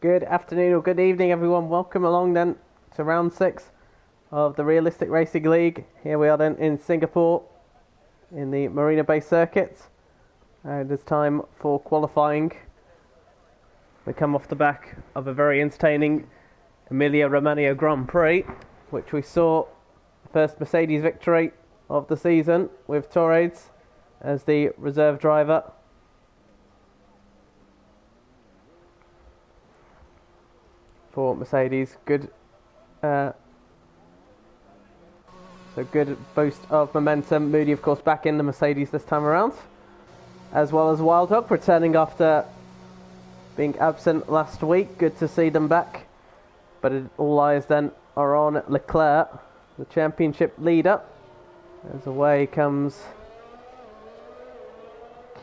Good afternoon or good evening, everyone. Welcome along then to round 6 of the Realistic Racing League. Here we are then in Singapore in the Marina Bay Circuit. It is time for qualifying. We come off the back of a very entertaining Emilia-Romagna Grand Prix, which we saw the first Mercedes victory of the season with Torres as the reserve driver. For Mercedes, good boost of momentum. Moody, of course, back in the Mercedes this time around, as well as Wild Dog returning after being absent last week. Good to see them back, but all eyes then are on Leclerc, the championship leader, as away comes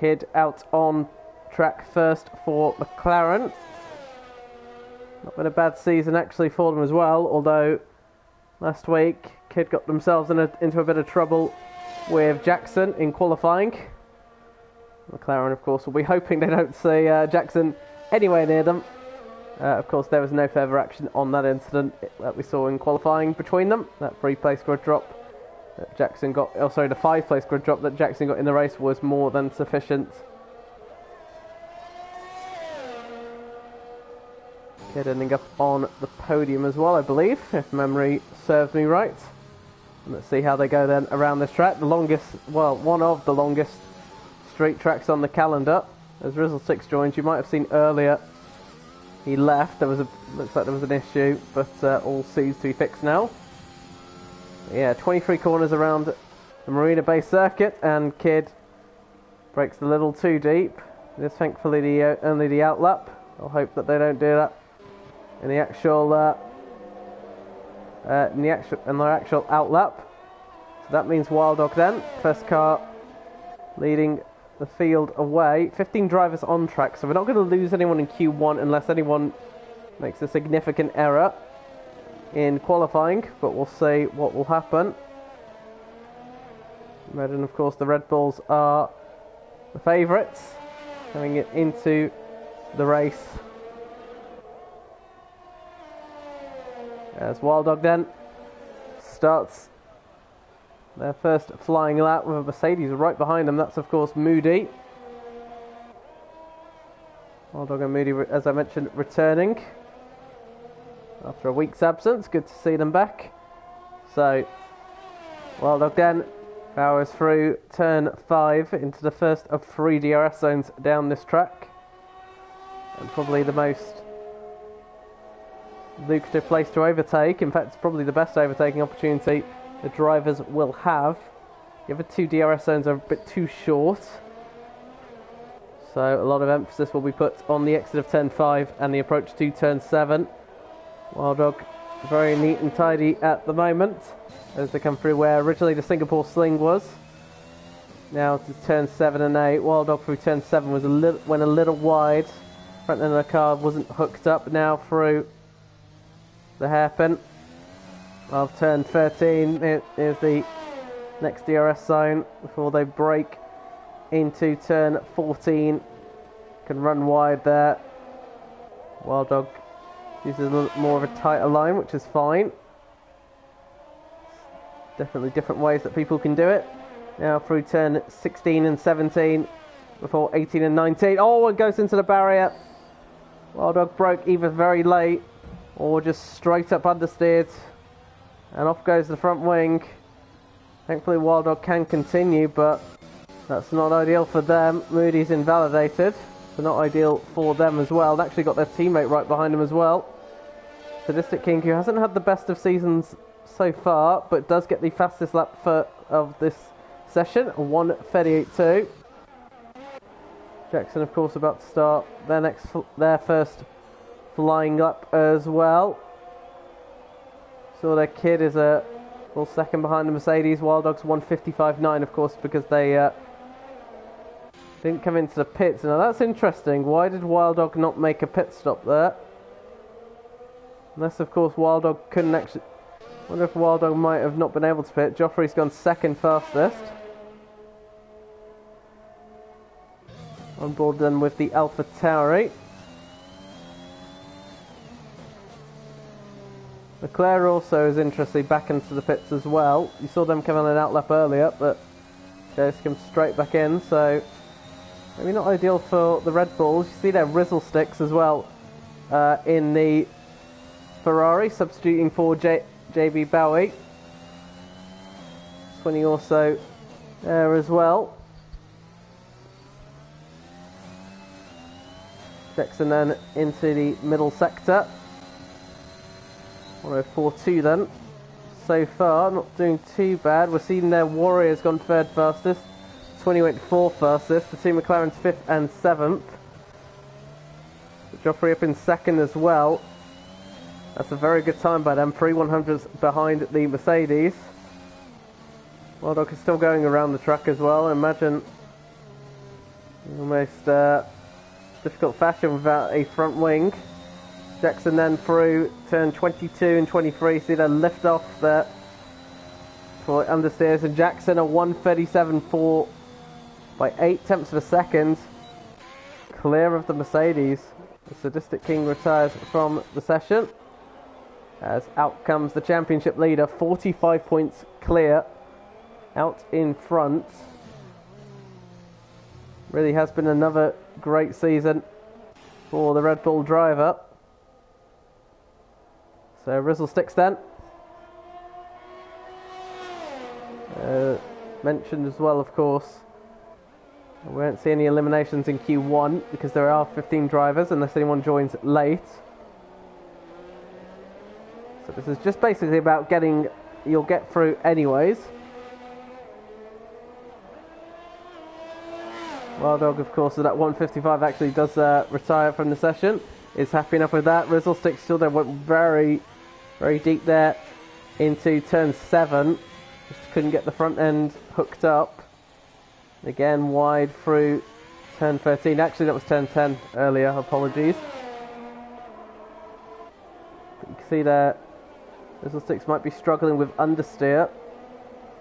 Kidd out on track first for McLaren. Not been a bad season actually for them as well, although last week Kidd got themselves into a bit of trouble with Jackson in qualifying. McLaren, of course, will be hoping they don't see Jackson anywhere near them. Of course, there was no further action on that incident that we saw in qualifying between them. That 3-place grid drop that Jackson got, the 5-place grid drop that Jackson got in the race was more than sufficient. Kidd ending up on the podium as well, I believe, if memory serves me right. And let's see how they go then around this track. The longest, well, one of the longest street tracks on the calendar. As Rizzle 6 joins, you might have seen earlier he left. Looks like there was an issue, but all seems to be fixed now. Yeah, 23 corners around the Marina Bay Circuit, and Kidd breaks a little too deep. This thankfully only the outlap. I'll hope that they don't do that in the actual outlap. So that means Wild Dog then, first car leading the field away. 15 drivers on track, so we're not going to lose anyone in Q1 unless anyone makes a significant error in qualifying, but we'll see what will happen. And of course the Red Bulls are the favourites coming into the race. As Wild Dog then starts their first flying lap with a Mercedes right behind them. That's of course Moody. Wild Dog and Moody, as I mentioned, returning after a week's absence. Good to see them back. So Wild Dog then powers through turn 5 into the first of 3 DRS zones down this track, and probably the most lucrative place to overtake. In fact, it's probably the best overtaking opportunity the drivers will have. The other 2 DRS zones are a bit too short, so a lot of emphasis will be put on the exit of turn 5 and the approach to turn 7. Wild Dog very neat and tidy at the moment as they come through where originally the Singapore sling was. Now to turn 7 and 8. Wild Dog through turn 7 went a little wide. Front end of the car wasn't hooked up. Now through the hairpin of turn 13. It is the next DRS zone before they break into turn 14. Can run wide there. Wild Dog uses a little more of a tighter line, which is fine. Definitely different ways that people can do it. Now through turn 16 and 17 before 18 and 19. Oh, it goes into the barrier. Wild Dog broke either very late or just straight up understeered, and off goes the front wing. Thankfully Wild Dog can continue, but that's not ideal for them. Moody's invalidated, so not ideal for them as well. They actually got their teammate right behind him as well. Sadistic King, who hasn't had the best of seasons so far, but does get the fastest lap of this session, 1:38.2. Jackson, of course, about to start their first flying lap as well. So their Kidd is a full second behind the Mercedes. Wild Dog's 1:55.9, of course, because they didn't come into the pits. Now that's interesting. Why did Wild Dog not make a pit stop there? Unless, of course, Wild Dog couldn't actually... I wonder if Wild Dog might have not been able to pit. Joffrey's gone second fastest. On board then with the Alpha Tauri. Leclerc also is interestingly back into the pits as well. You saw them come on an outlap earlier, but they just come straight back in, so maybe not ideal for the Red Bulls. You see their Rizzle sticks as well in the Ferrari, substituting for JB Bowie. Swinny also there as well. Jackson then into the middle sector. 104.2 then. So far, not doing too bad. We're seeing their Warriors gone third fastest. 20 went fourth fastest. The two McLarens fifth and seventh. Joffrey up in second as well. That's a very good time by them. 3/100ths behind the Mercedes. Wild Dog is still going around the track as well. I imagine almost difficult fashion without a front wing. Jackson then through turn 22 and 23. See the lift off there for understeers, and Jackson a 1:37.4 by 0.8 of a second, clear of the Mercedes. The Sadistic King retires from the session as out comes the championship leader, 45 points clear, out in front. Really has been another great season for the Red Bull driver. So Rizzle sticks then. Mentioned as well, of course, we won't see any eliminations in Q1 because there are 15 drivers unless anyone joins late. So this is just basically about getting, you'll get through anyways. Wild Dog, of course, at that 1:55 actually does retire from the session. Is happy enough with that. Rizzle sticks still there, went very, very deep there into turn 7. Just couldn't get the front end hooked up. Again, wide through turn 13. Actually, that was turn 10 earlier. Apologies. But you can see there, Rizzle sticks might be struggling with understeer.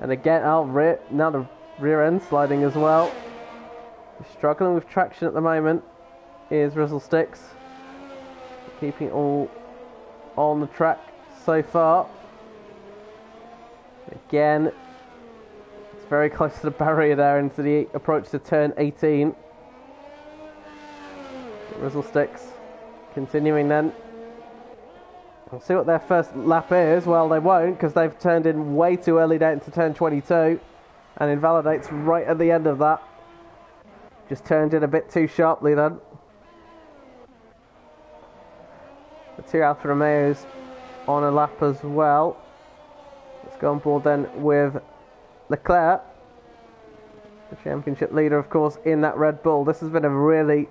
And again, now the rear end sliding as well. Struggling with traction at the moment is Rizzle sticks. Keeping it all on the track so far. Again, it's very close to the barrier there into the approach to turn 18. Rizzle sticks continuing then. We'll see what their first lap is. Well, they won't because they've turned in way too early down into turn 22 and invalidates right at the end of that. Just turned in a bit too sharply then. The two Alfa Romeos on a lap as well. Let's go on board then with Leclerc, the championship leader, of course, in that Red Bull. This has been a really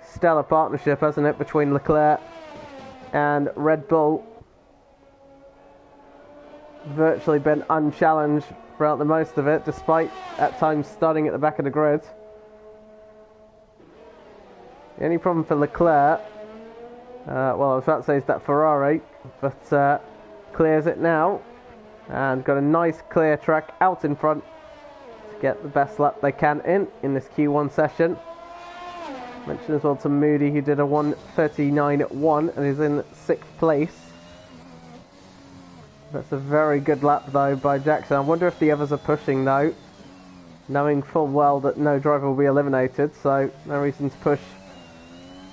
stellar partnership, hasn't it, between Leclerc and Red Bull. Virtually been unchallenged throughout the most of it, despite at times starting at the back of the grid. The only problem for Leclerc, well, I was about to say is that Ferrari, but clears it now and got a nice clear track out in front to get the best lap they can in this Q1 session. Mention as well to Moody, who did a 1:39.1 and is in 6th place. That's a very good lap though by Jackson. I wonder if the others are pushing though, knowing full well that no driver will be eliminated, so no reason to push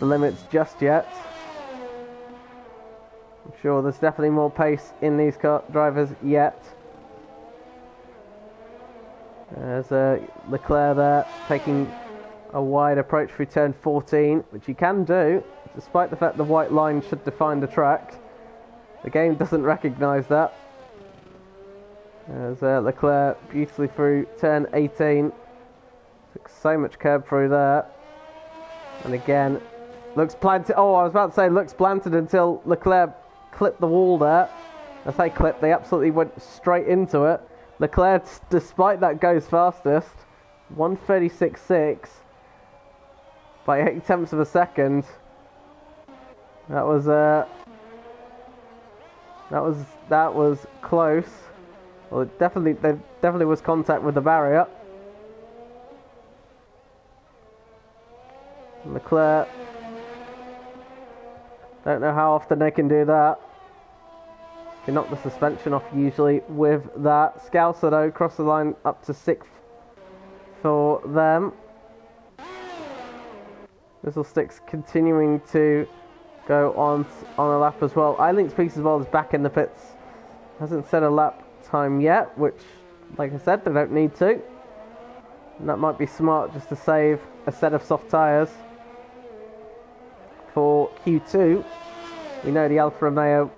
the limits just yet. I'm sure there's definitely more pace in these drivers yet. There's Leclerc there taking a wide approach through turn 14, which he can do despite the fact the white line should define the track. The game doesn't recognise that. There's Leclerc beautifully through turn 18. Took so much curb through there. And again, looks planted. Oh, I was about to say looks planted until Leclerc clipped the wall there. I say clipped, they absolutely went straight into it. Leclerc, despite that, goes fastest. 1:36.6 by 0.8 of a second. That was close. Well, there definitely was contact with the barrier. Leclerc, don't know how often they can do that. Can knock the suspension off usually with that. Scouser though, across the line up to 6th for them. Realistic's continuing to go on a lap as well. iLink's Peace as well is back in the pits. Hasn't set a lap time yet, which, like I said, they don't need to. And that might be smart just to save a set of soft tyres for Q2. We know the Alfa Romeo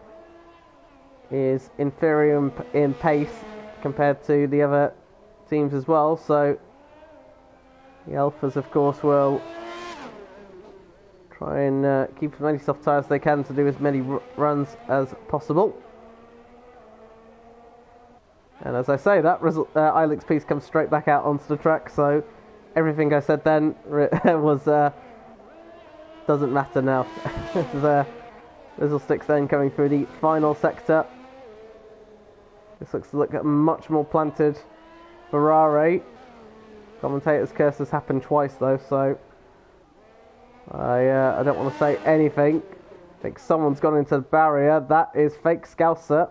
is inferior in pace compared to the other teams as well, so the Alphas of course will try and keep as many soft tyres as they can to do as many runs as possible. And as I say that, iLink's Peace comes straight back out onto the track, so everything I said then was doesn't matter now. Realistic's then coming through the final sector. This looks to look at a much more planted Ferrari. Commentator's curse has happened twice though, so I don't want to say anything. I think someone's gone into the barrier. That is fake Scouser.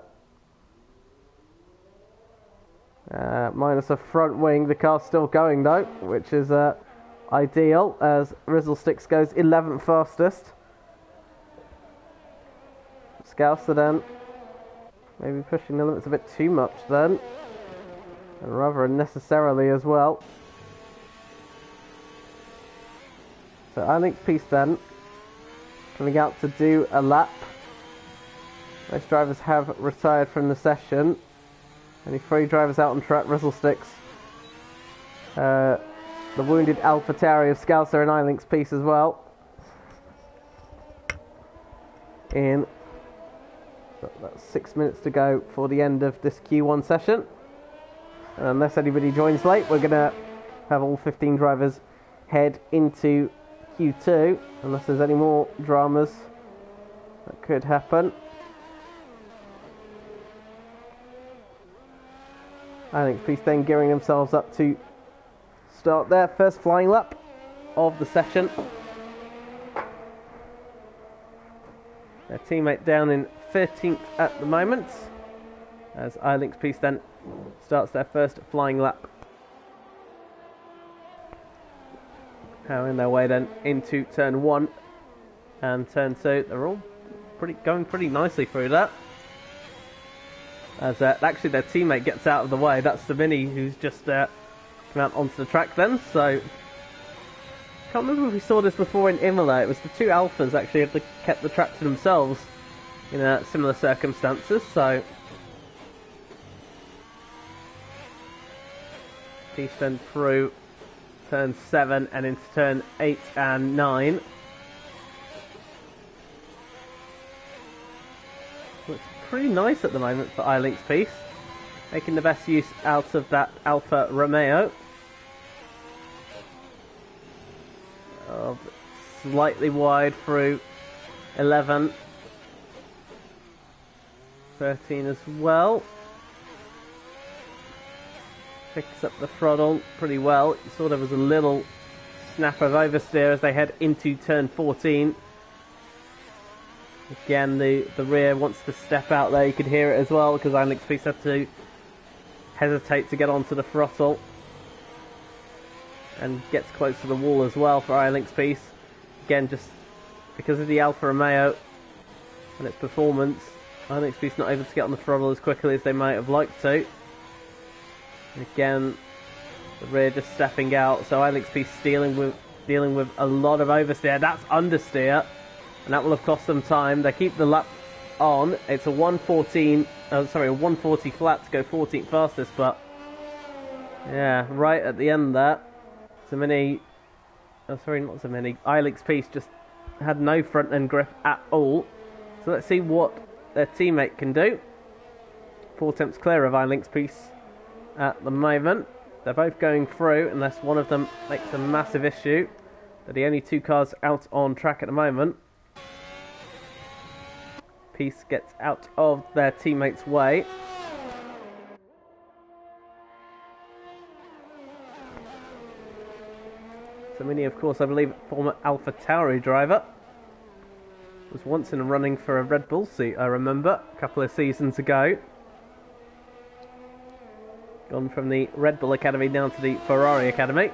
Minus a front wing. The car's still going though, which is ideal as Realistic goes 11th fastest. Scouser then maybe pushing the limits a bit too much then, and rather unnecessarily as well. So iLink's Peace then coming out to do a lap. Most drivers have retired from the session. Only 3 drivers out on track. Realistic's the wounded AlphaTauri of Scouser and iLink's Peace as well. In about 6 minutes to go for the end of this Q1 session. And unless anybody joins late, we're going to have all 15 drivers head into Q2, unless there's any more dramas that could happen. iLink's Peace then gearing themselves up to start their first flying lap of the session. Their teammate down in 13th at the moment, as iLink's Peace then starts their first flying lap. Powering their way then into turn 1 and turn 2. They're all going pretty nicely through that. As actually their teammate gets out of the way. That's the Mini who's just come out onto the track then. So can't remember if we saw this before in Imola. It was the 2 Alphas actually have kept the track to themselves in similar circumstances. So Peace then through turn 7 and into turn 8 and 9. Looks pretty nice at the moment for iLink's Peace, making the best use out of that Alfa Romeo. Slightly wide through 11, 13 as well. Picks up the throttle pretty well. You saw there was a little snap of oversteer as they head into turn 14. Again, the rear wants to step out there. You could hear it as well because iLink's Peace had to hesitate to get onto the throttle. And gets close to the wall as well for iLink's Peace. Again, just because of the Alfa Romeo and its performance, iLink's Peace not able to get on the throttle as quickly as they might have liked to. Again, the rear just stepping out, so iLink's Peace dealing with a lot of oversteer. That's understeer, and that will have cost them time. They keep the lap on. It's a 140 flat to go 14th fastest, but yeah, right at the end there, iLink's Peace just had no front end grip at all. So let's see what their teammate can do. 4 tenths clear of iLink's Peace at the moment. They're both going through unless one of them makes a massive issue. They're the only 2 cars out on track at the moment. Peace gets out of their teammate's way. So Mini, of course, I believe, former AlphaTauri driver. Was once in a running for a Red Bull seat, I remember, a couple of seasons ago. Gone from the Red Bull Academy down to the Ferrari Academy.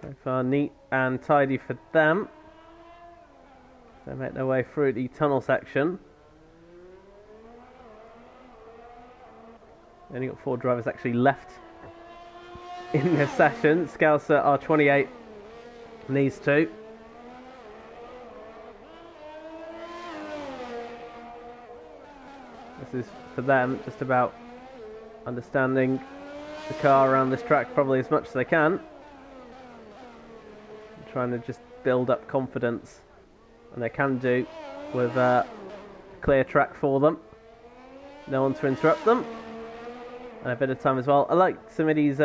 So far neat and tidy for them. They make their way through the tunnel section. Only got 4 drivers actually left in this session. Scouser R28 and these two. This is for them just about understanding the car around this track probably as much as they can. Trying to just build up confidence, and they can do with a clear track for them. No one to interrupt them, and a bit of time as well. I like Simidi's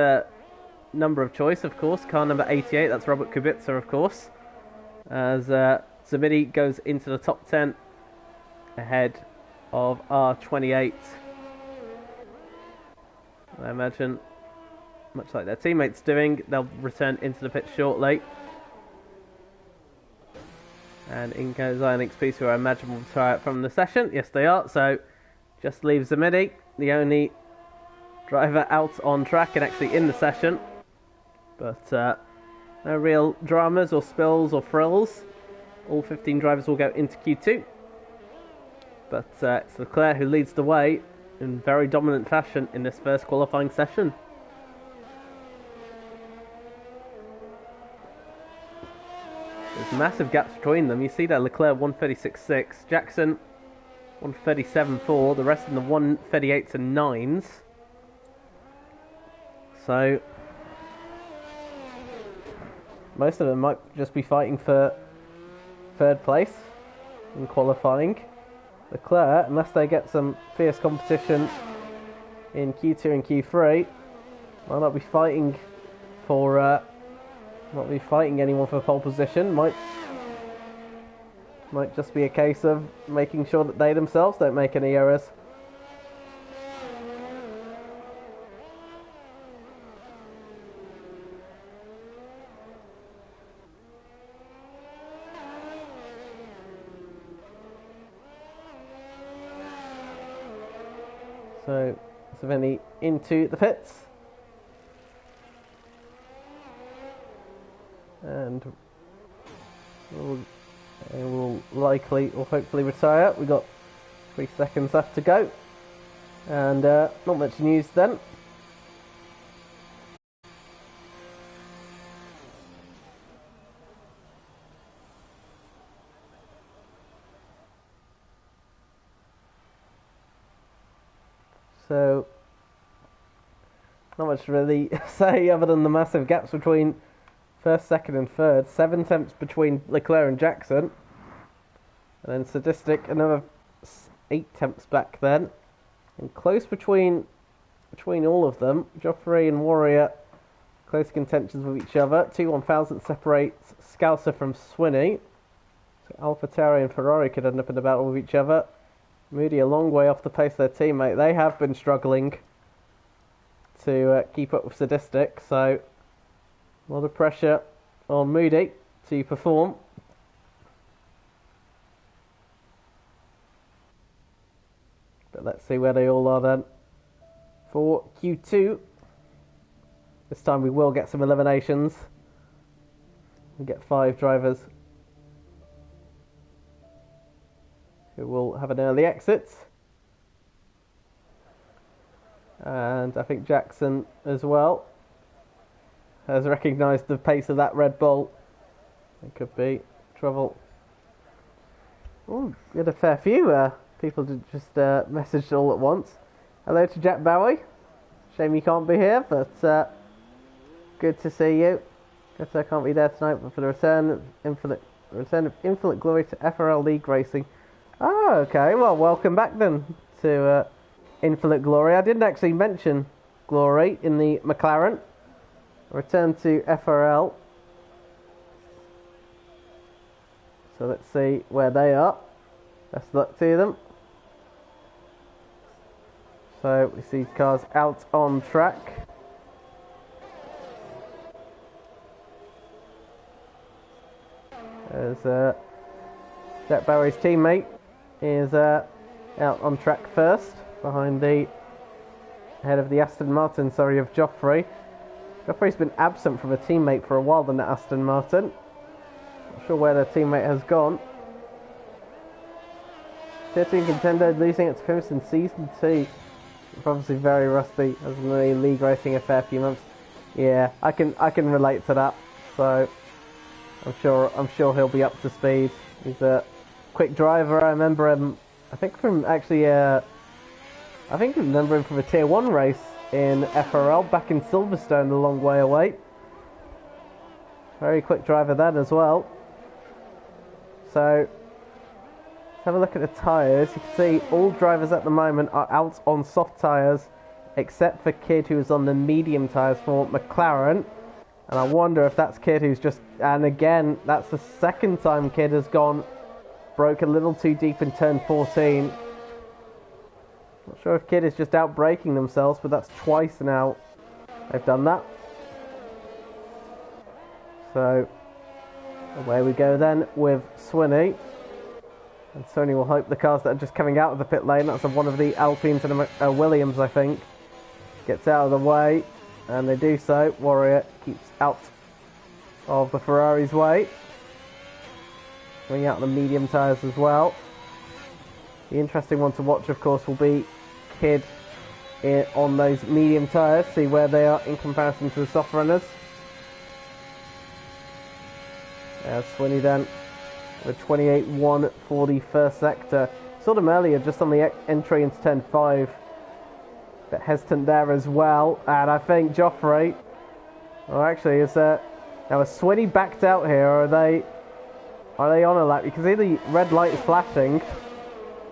number of choice, of course. Car number 88, that's Robert Kubica, of course. As Simidi goes into the top 10 ahead of R28. I imagine, much like their teammates doing, they'll return into the pit shortly. And in goes Iron XP, who I imagine will retire out from the session. Yes, they are. So, just leaves Zamidi, the driver out on track and actually in the session. But no real dramas or spills or frills. All 15 drivers will go into Q2. But it's Leclerc who leads the way in very dominant fashion in this first qualifying session. There's massive gaps between them. You see that Leclerc 136.6, Jackson 137.4, the rest in the 138s and 9s. So most of them might just be fighting for third place in qualifying. Leclerc, unless they get some fierce competition in Q2 and Q3, might not be fighting for anyone for pole position. Might just be a case of making sure that they themselves don't make any errors. So, Savini into the pits. And will likely or hopefully retire. We've got 3 seconds left to go. And not much news then. So, not much to really say other than the massive gaps between first, second and third. 7 tenths between Leclerc and Jackson. And then Sadistic, another 8 tenths back then. And close between all of them. Joffrey and Warrior, close contentions with each other. 2 1,000 separates Scouser from Swinney. So AlphaTauri and Ferrari could end up in a battle with each other. Moody a long way off the pace of their teammate. They have been struggling to keep up with Sadistic, so a lot of pressure on Moody to perform. But let's see where they all are then. For Q2, this time we will get some eliminations. We get 5 drivers who will have an early exit. And I think Jackson as well has recognised the pace of that Red Bull. It could be trouble. Oh, we had a fair few people just messaged all at once. Hello to Jack Bowie. Shame you can't be here, but good to see you. Guess I can't be there tonight, but for the return of Infinite Glory to FRL League Racing. Oh, okay. Well, welcome back then to Infinite Glory. I didn't actually mention Glory in the McLaren. Return to FRL. So let's see where they are. Best luck to them. So we see cars out on track. As Jack Bowie's teammate is out on track first, behind the head of the Aston Martin, of Joffrey. Joffrey's been absent from a teammate for a while than at Aston Martin. Not sure where their teammate has gone. 13 contender losing its premise in Season 2. It's obviously very rusty, hasn't been league racing a fair few months. Yeah, I can relate to that. So I'm sure he'll be up to speed. He's a quick driver. I remember him. I remember him from a Tier 1 race in FRL back in Silverstone, a long way away. Very quick driver then as well. So let's have a look at the tyres. You can see all drivers at the moment are out on soft tyres, except for Kid, who is on the medium tyres for McLaren. And I wonder if that's Kid who's just... And again, that's the second time Kid has broke a little too deep in turn 14. Not sure if Kid is just out braking themselves, but that's twice now they've done that. So away we go then with Swinney. And Sony will hope the cars that are just coming out of the pit lane, that's one of the Alpines and a Williams, I think, gets out of the way. And they do so. Warrior keeps out of the Ferrari's way. Bring out the medium tyres as well. The interesting one to watch, of course, will be Kid on those medium tyres. See where they are in comparison to the soft runners. There's Swinney then with 28.1 for the first sector. Saw them earlier just on the entry into turn 5. Bit hesitant there as well. And I think Joffrey... Oh, actually, is now is Swinney backed out here, or are they on a lap? You can see the red light is flashing.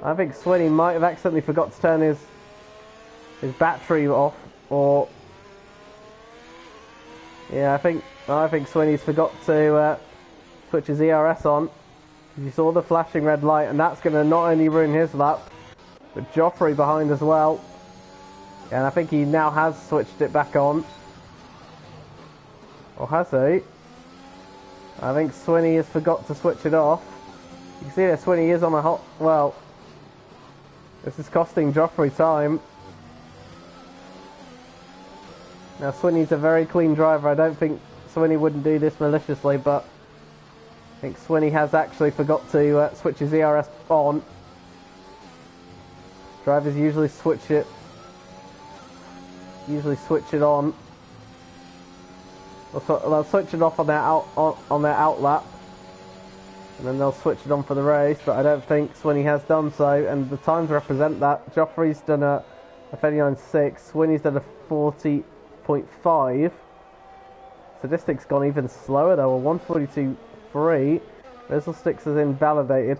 I think Swinney might have accidentally forgot to turn his battery off, or... Yeah, I think Swinney's forgot to switch his ERS on. You saw the flashing red light, and that's going to not only ruin his lap, but Joffrey behind as well. And I think he now has switched it back on. Or has he? I think Swinney has forgot to switch it off. You can see that Swinney is on a hot... Well, this is costing Joffrey time. Now, Swinney's a very clean driver. I don't think Swinney wouldn't do this maliciously, but I think Swinney has actually forgot to switch his ERS on. Drivers usually switch it on. They'll switch it off on their out lap, and then they'll switch it on for the race. But I don't think Swinney has done so, and the times represent that. Joffrey's done a 39.6. Swinney's done a 40.5. Statistic's gone even slower though, a 142.3. Realistic is invalidated.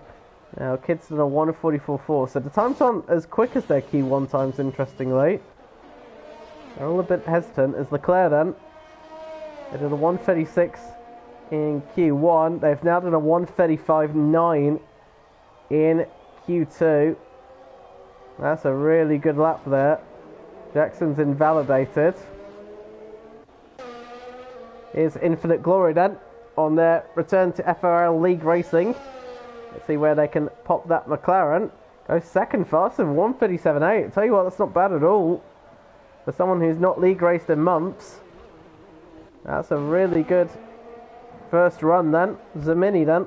Now Kid's done a 144.4. So the times aren't as quick as their Q1 times, interestingly. They're all a bit hesitant. As Leclerc then, they did a 136 in Q1. They've now done a 135.9 in Q2. That's a really good lap there. Jackson's invalidated. Here's Infinite Glory then on their return to FRL League Racing. Let's see where they can pop that McLaren. Goes second fast of 137.8. Tell you what, that's not bad at all. For someone who's not league raced in months. That's a really good first run then. Zamini then.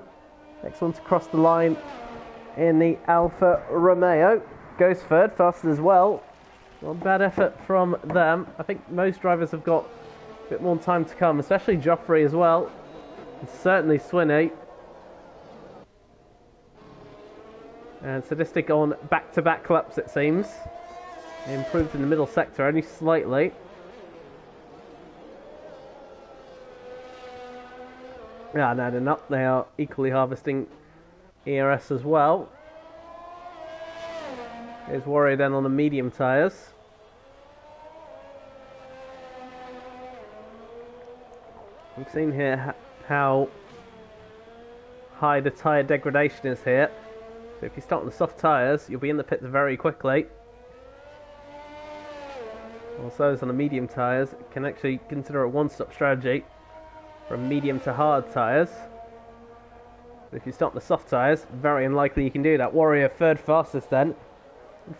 Next one to cross the line in the Alfa Romeo. Goes third, fast as well. Not a bad effort from them. I think most drivers have got a bit more time to come, especially Joffrey as well. And certainly Swinney. And Sadistic on back-to-back laps, it seems. Improved in the middle sector, only slightly. No, they're not. They are equally harvesting ERS as well. Here's Warrior then on the medium tyres. We've seen here how high the tyre degradation is here. So if you start on the soft tyres, you'll be in the pits very quickly. Also, on the medium tyres, you can actually consider a one-stop strategy from medium to hard tyres. But if you start on the soft tyres, very unlikely you can do that. Warrior third fastest then.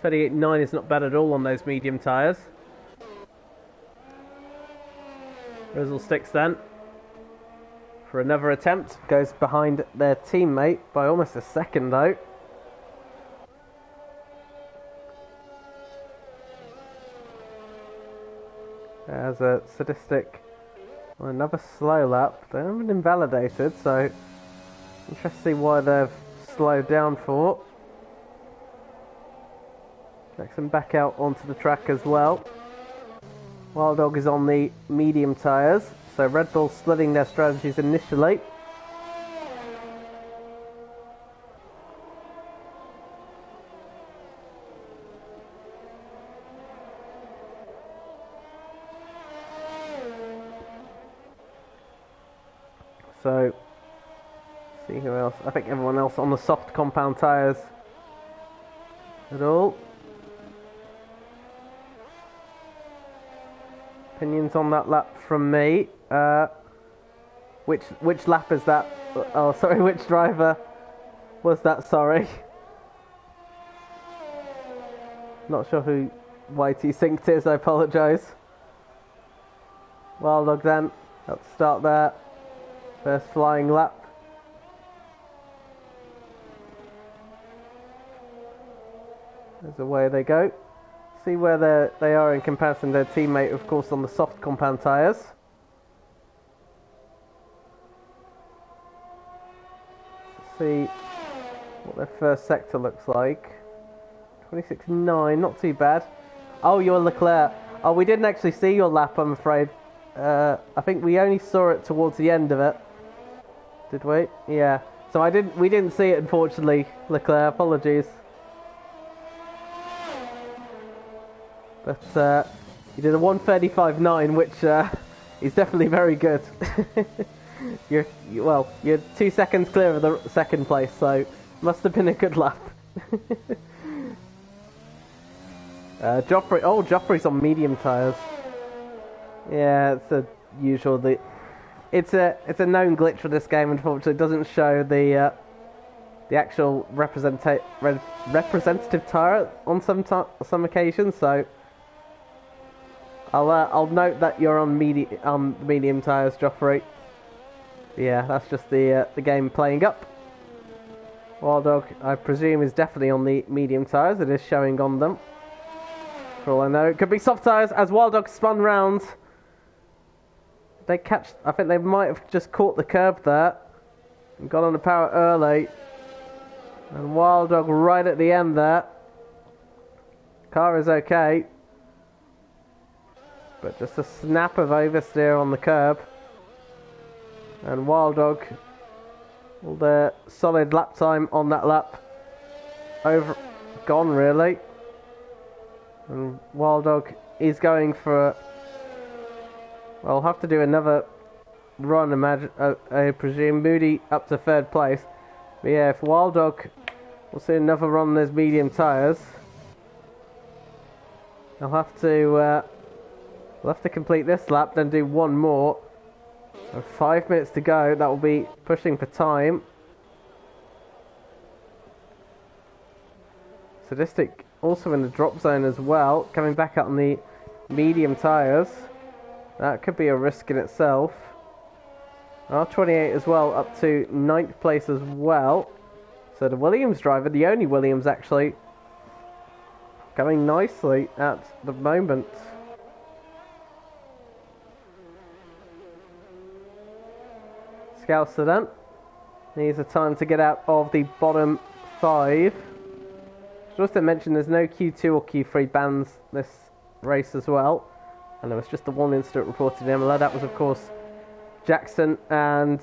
38.9 is not bad at all on those medium tyres. Frizzle Sticks then, for another attempt, goes behind their teammate by almost a second though. As a Sadistic on another slow lap. They haven't been invalidated, so interesting to see why they've slowed down for. Jackson back out onto the track as well. Wild Dog is on the medium tyres, so Red Bull splitting their strategies initially. So, see who else. I think everyone else on the soft compound tyres at all. Opinions on that lap from me. Which lap is that? Oh, sorry, which driver was that? Sorry. Not sure who YT Synced is, I apologise. Wild Dog then, let's start there. First flying lap. There's away they go. See where they are in comparison to their teammate, of course, on the soft compound tyres. Let's see what their first sector looks like. 26.9, not too bad. Oh, you're Leclerc. Oh, we didn't actually see your lap, I'm afraid. I think we only saw it towards the end of it. Did we? Yeah. So we didn't see it, unfortunately, Leclerc. Apologies. But you did a 1:35.9, which is definitely very good. You're 2 seconds clear of the second place, so must have been a good lap. Joffrey's on medium tyres. Yeah, it's a usual. It's a known glitch for this game. Unfortunately, it doesn't show the actual representative tyre on some occasions. So I'll note that you're on medium tyres, Joffrey. Yeah, that's just the game playing up. Wild Dog, I presume, is definitely on the medium tyres. It is showing on them. For all I know, it could be soft tyres as Wild Dog spun round. I think they might have just caught the curb there and got on the power early. And Wild Dog right at the end there. Car is okay, but just a snap of oversteer on the curb. And Wild Dog, all the solid lap time on that lap, gone really. And Wild Dog is going for. Well, I'll have to do another run, I presume. Moody up to third place. But yeah, if Wild Dog will see another run on those medium tyres, we'll have to complete this lap, then do one more. So 5 minutes to go. That will be pushing for time. Sadistic also in the drop zone as well, coming back out on the medium tyres. That could be a risk in itself. R28 as well, up to 9th place as well. So the Williams driver, the only Williams actually, going nicely at the moment. Scouser then needs a time to get out of the bottom 5. Should also mention there's no Q2 or Q3 bans this race as well. And there was just the one incident reported in Imola. That was, of course, Jackson and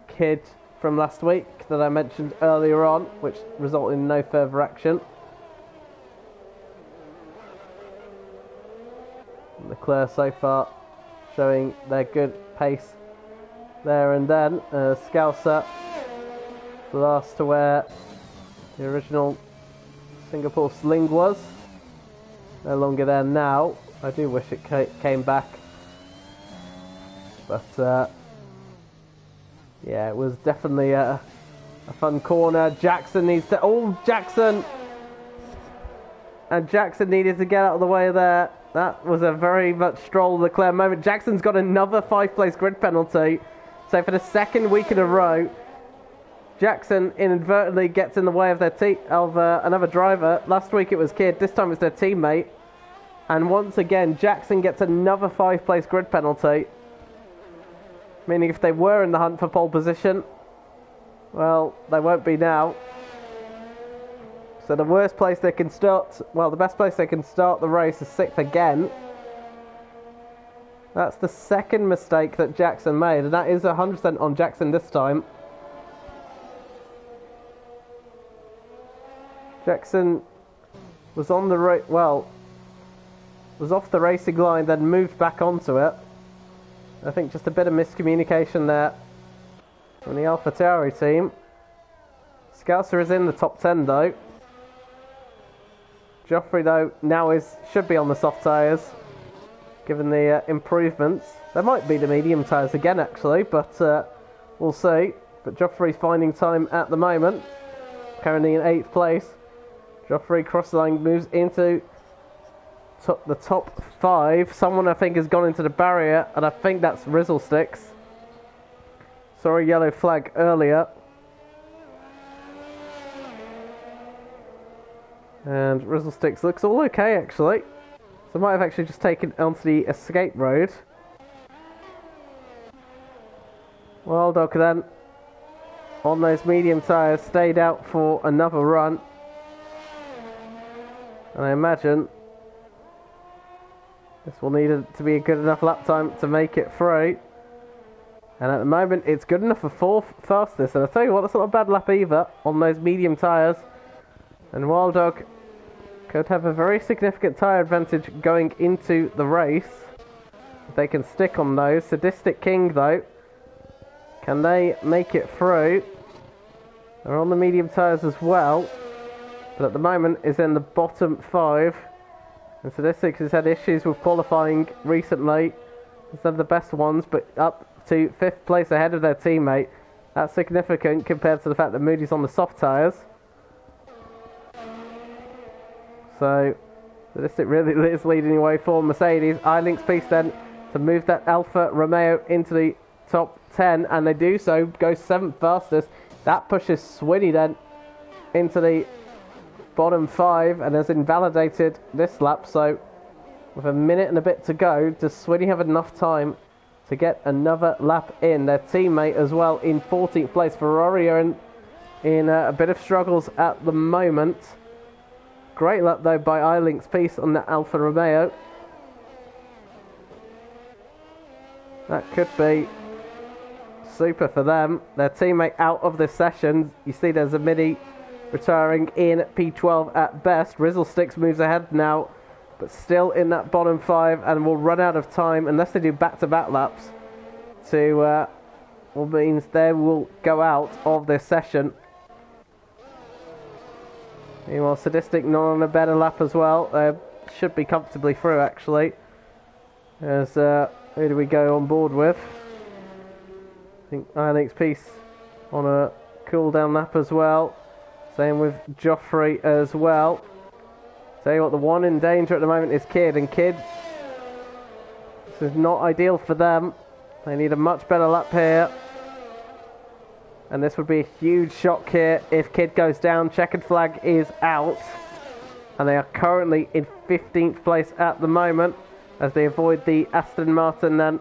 Kidd from last week that I mentioned earlier on, which resulted in no further action. Leclerc so far showing their good pace there and then. Scouser, the last to where the original Singapore sling was. No longer there now. I do wish it came back, but yeah, it was definitely A fun corner. Jackson needs to... Oh, Jackson! And Jackson needed to get out of the way there. That was a very much Stroll Leclerc moment. Jackson's got another 5th-place grid penalty. So for the second week in a row, Jackson inadvertently gets in the way of another driver. Last week it was Kidd. This time it's their teammate. And once again, Jackson gets another 5th-place grid penalty. Meaning if they were in the hunt for pole position, well, they won't be now. So the worst place they can start, well, the best place they can start the race is 6th again. That's the second mistake that Jackson made, and that is 100% on Jackson this time. Jackson was on the was off the racing line, then moved back onto it. I think just a bit of miscommunication there from the AlphaTauri team. Scouser is in the top 10 though. Joffrey though now should be on the soft tyres, given the improvements. There might be the medium tyres again actually, but we'll see. But Joffrey's finding time at the moment, currently in 8th place. Joffrey cross the line, moves into the top 5. Someone I think has gone into the barrier, and I think that's Realistic. Sorry, yellow flag earlier. And Realistic looks all okay actually. So might have actually just taken onto the escape road. Well, Doc then, on those medium tyres, stayed out for another run. And I imagine this will need to be a good enough lap time to make it through. And at the moment, it's good enough for 4th fastest. And I'll tell you what, that's not a bad lap either on those medium tyres. And Wild Dog could have a very significant tyre advantage going into the race. If they can stick on those. Sadistic King, though, can they make it through? They're on the medium tyres as well, but at the moment is in the bottom 5. And Sadistic has had issues with qualifying recently. It's one of the best ones, but up to 5th place ahead of their teammate. That's significant compared to the fact that Moody's on the soft tyres. So, Sadistic really is leading the way for Mercedes. Eiling's piece then to move that Alfa Romeo into the top 10, and they do so, go 7th fastest. That pushes Swinny then into the bottom 5 and has invalidated this lap. So, with a minute and a bit to go, does Swinny have enough time to get another lap in? Their teammate as well in 14th place. Ferrari are in a bit of struggles at the moment. Great lap though by Eiling's piece on the Alfa Romeo. That could be super for them. Their teammate out of this session. You see there's a mini retiring in P12 at best. Realistic moves ahead now, but still in that bottom 5 and will run out of time unless they do back-to-back laps to what means they will go out of this session. Meanwhile, Sadistic not on a better lap as well. Should be comfortably through actually. As who do we go on board with? I think Eiling's piece on a cool down lap as well. Same with Joffrey as well. Tell you what, the one in danger at the moment is Kidd, and Kidd, this is not ideal for them. They need a much better lap here. And this would be a huge shock here if Kidd goes down. Checkered flag is out. And they are currently in 15th place at the moment as they avoid the Aston Martin then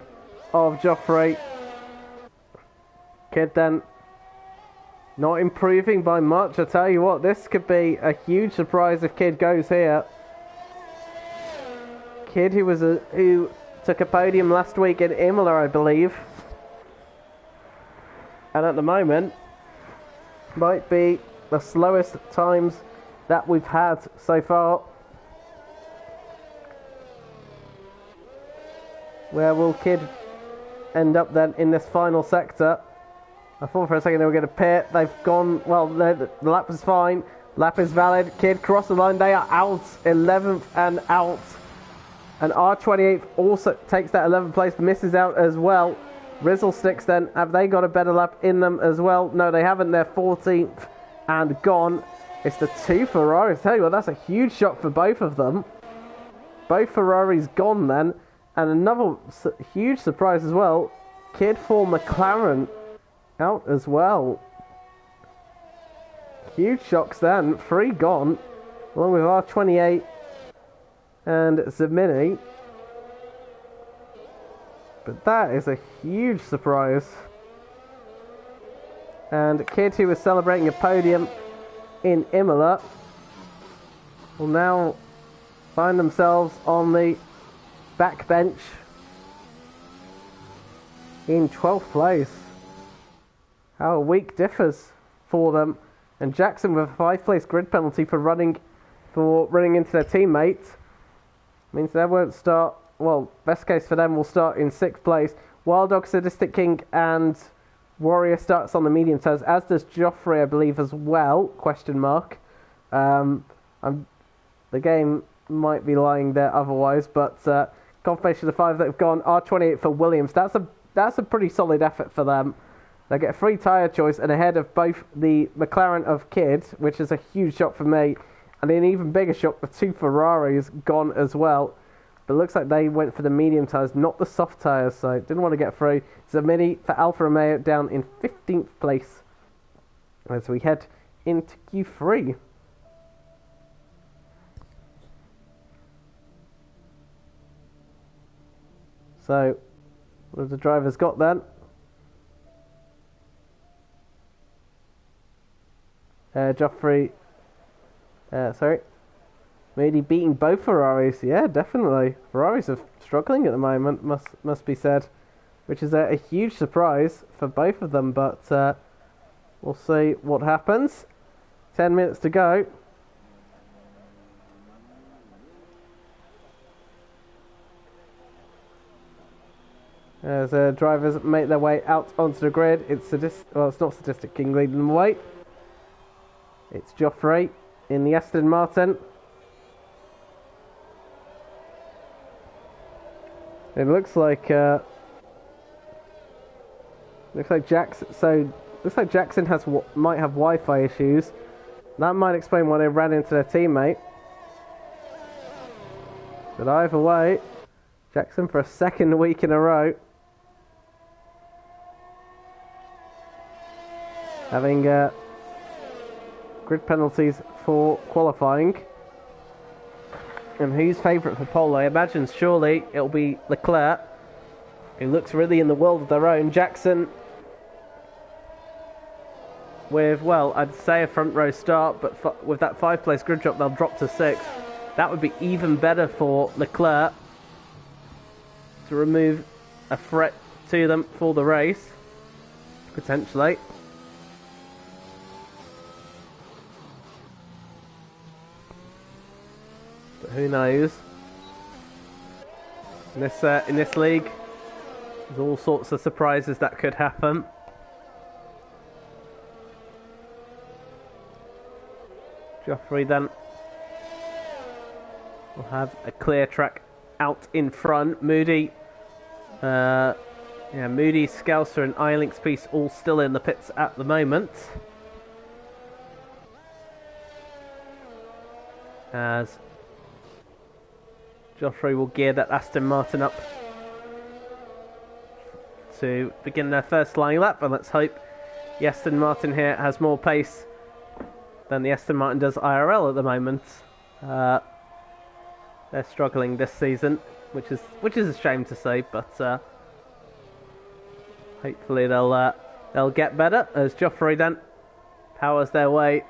of Joffrey. Kidd then not improving by much. I tell you what, this could be a huge surprise if Kidd goes here. Kidd, who took a podium last week in Imola, I believe. And at the moment, might be the slowest times that we've had so far. Where will Kidd end up then in this final sector? I thought for a second they were going to pit. They've gone, well, the lap is fine. Lap is valid. Kidd cross the line. They are out. 11th and out. And R28 also takes that 11th place, misses out as well. Realistic then, have they got a better lap in them as well? No, they haven't. They're 14th and gone. It's the two Ferraris. Tell you what, that's a huge shock for both of them. Both Ferraris gone then. And another huge surprise as well. Kid for McLaren out as well. Huge shocks then. 3 gone. Along with R28 and Zemini. But that is a huge surprise. And Kid, who was celebrating a podium in Imola, will now find themselves on the back bench in 12th place. How a week differs for them. And Jackson with a 5th place grid penalty for running into their teammates means they won't start. Well, best case for them will start in 6th place. Wild Dog, Sadistic King and Warrior starts on the medium tires, as does Joffrey, I believe, as well, question mark. The game might be lying there otherwise, but confirmation of the 5 that have gone. R28 for Williams. That's a pretty solid effort for them. They get a free tyre choice and ahead of both the McLaren of Kidd, which is a huge shock for me, and an even bigger shock, the 2 Ferraris gone as well. But it looks like they went for the medium tyres, not the soft tyres, so didn't want to get through. Zemini for Alfa Romeo down in 15th place as we head into Q3. So, what have the drivers got then? Joffrey, Moody beating both Ferraris. Yeah, definitely. Ferraris are struggling at the moment, must be said, which is a huge surprise for both of them, but we'll see what happens. 10 minutes to go. As drivers make their way out onto the grid, it's not Sadistic King leading the way. It's Joffrey in the Aston Martin. It looks like Jackson. So looks like Jackson might have Wi-Fi issues. That might explain why they ran into their teammate. But either way, Jackson for a second week in a row, having grid penalties for qualifying. And who's favourite for pole? I imagine surely it'll be Leclerc, who looks really in the world of their own. Jackson with, well, I'd say a front row start, but with that 5th place grid drop, they'll drop to 6th. That would be even better for Leclerc to remove a threat to them for the race, potentially. But who knows? In this league, there's all sorts of surprises that could happen. Joffrey then will have a clear track out in front. Moody, Moody, Scouser and iLink's piece all still in the pits at the moment. As Joffrey will gear that Aston Martin up to begin their first flying lap, and let's hope the Aston Martin here has more pace than the Aston Martin does IRL at the moment. They're struggling this season, which is a shame to say, but hopefully they'll get better as Joffrey then powers their way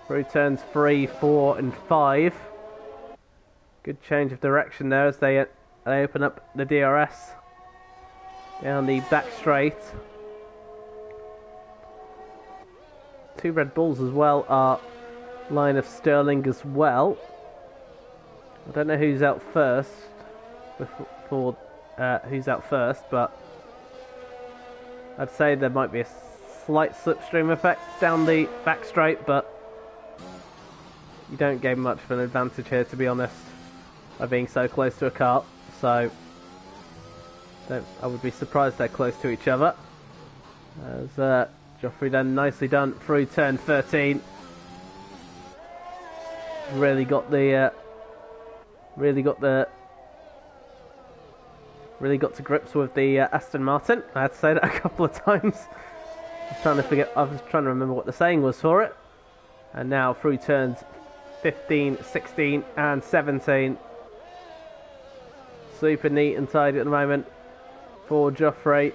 through turns 3, 4 and 5. Good change of direction there as they open up the DRS down the back straight. 2 Red Bulls as well are line of Sterling as well. I don't know who's out first who's out first, but I'd say there might be a slight slipstream effect down the back straight, but you don't gain much of an advantage here, to be honest, by being so close to a car. So I would be surprised they're close to each other. As Joffrey then nicely done through turn 13. Really got to grips with the Aston Martin. I had to say that a couple of times. I was trying to remember what the saying was for it. And now through turns 15, 16 and 17. Super neat and tidy at the moment for Joffrey.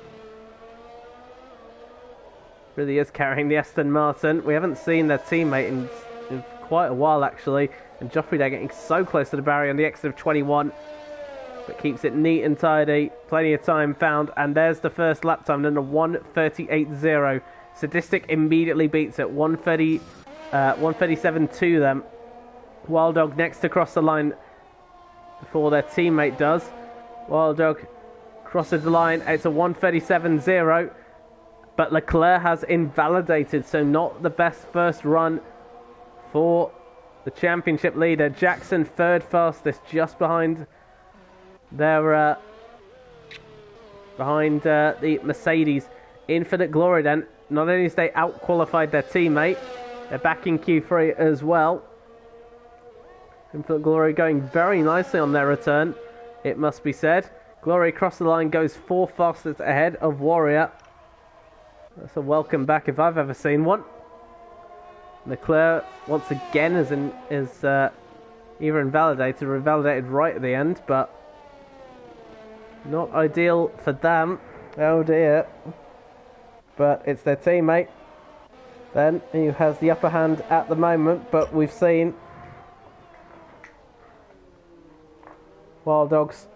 Really is carrying the Aston Martin. We haven't seen their teammate in quite a while actually. And Joffrey they're getting so close to the barrier on the exit of 21. But keeps it neat and tidy. Plenty of time found. And there's the first lap time. Then a 1:38.0. Sadistic immediately beats it. 1:37 them. Wild Dog next to cross the line before their teammate does. Wild Dog crosses the line. It's a 1:37.0. But Leclerc has invalidated. So not the best first run for the championship leader. Jackson third fastest, just behind their the Mercedes. Infinite Glory then. Not only has they out-qualified their teammate, they're back in Q3 as well. Infinite Glory going very nicely on their return, it must be said. Glory across the line goes 4 fastest ahead of Warrior. That's a welcome back if I've ever seen one. Leclerc once again is either invalidated or invalidated right at the end, but not ideal for them. Oh dear. But it's their teammate then who has the upper hand at the moment, but we've seen Wild Dog's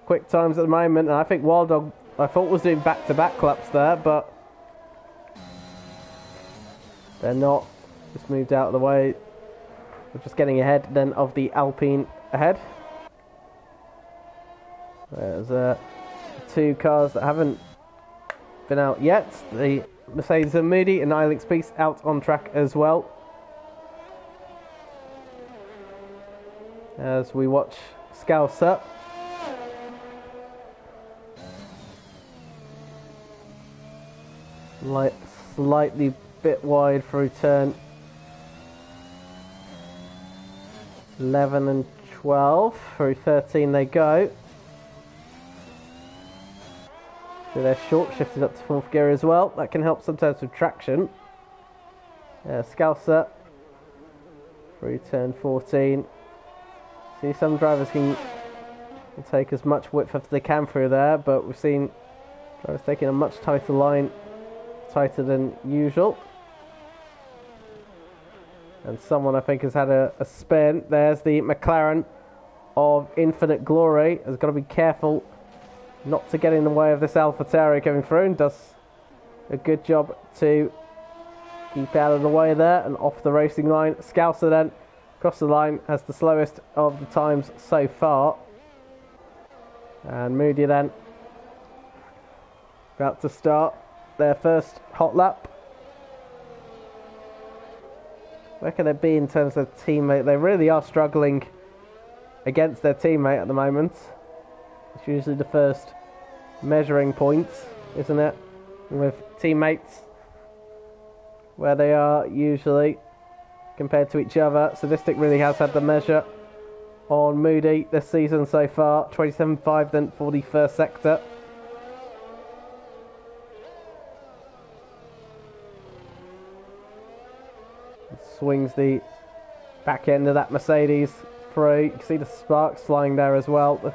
quick times at the moment, and I think Wild Dog I thought was doing back-to-back laps there, but they're not. Just moved out of the way. We're just getting ahead then of the Alpine ahead. There's 2 cars that haven't been out yet. The Mercedes and Moody and Ilix Beast out on track as well. As we watch Scouser. Slightly bit wide through turn 11 and 12. Through 13 they go. So they're short shifted up to 4th gear as well. That can help sometimes with traction. Scouser through turn 14. See, some drivers can take as much width as they can through there, but we've seen drivers taking a much tighter line, tighter than usual. And someone I think has had a spin. There's the McLaren of Infinite Glory. Has got to be careful not to get in the way of this AlphaTauri coming through, and does a good job to keep out of the way there and off the racing line. Scouser then across the line has the slowest of the times so far. And Moody then about to start their first hot lap. Where can they be in terms of teammate? They really are struggling against their teammate at the moment. It's usually the first measuring points, isn't it? With teammates, where they are usually compared to each other. Sadistic really has had the measure on Moody this season so far. 27.5 then for the first sector. Swings the back end of that Mercedes through. You can see the sparks flying there as well. The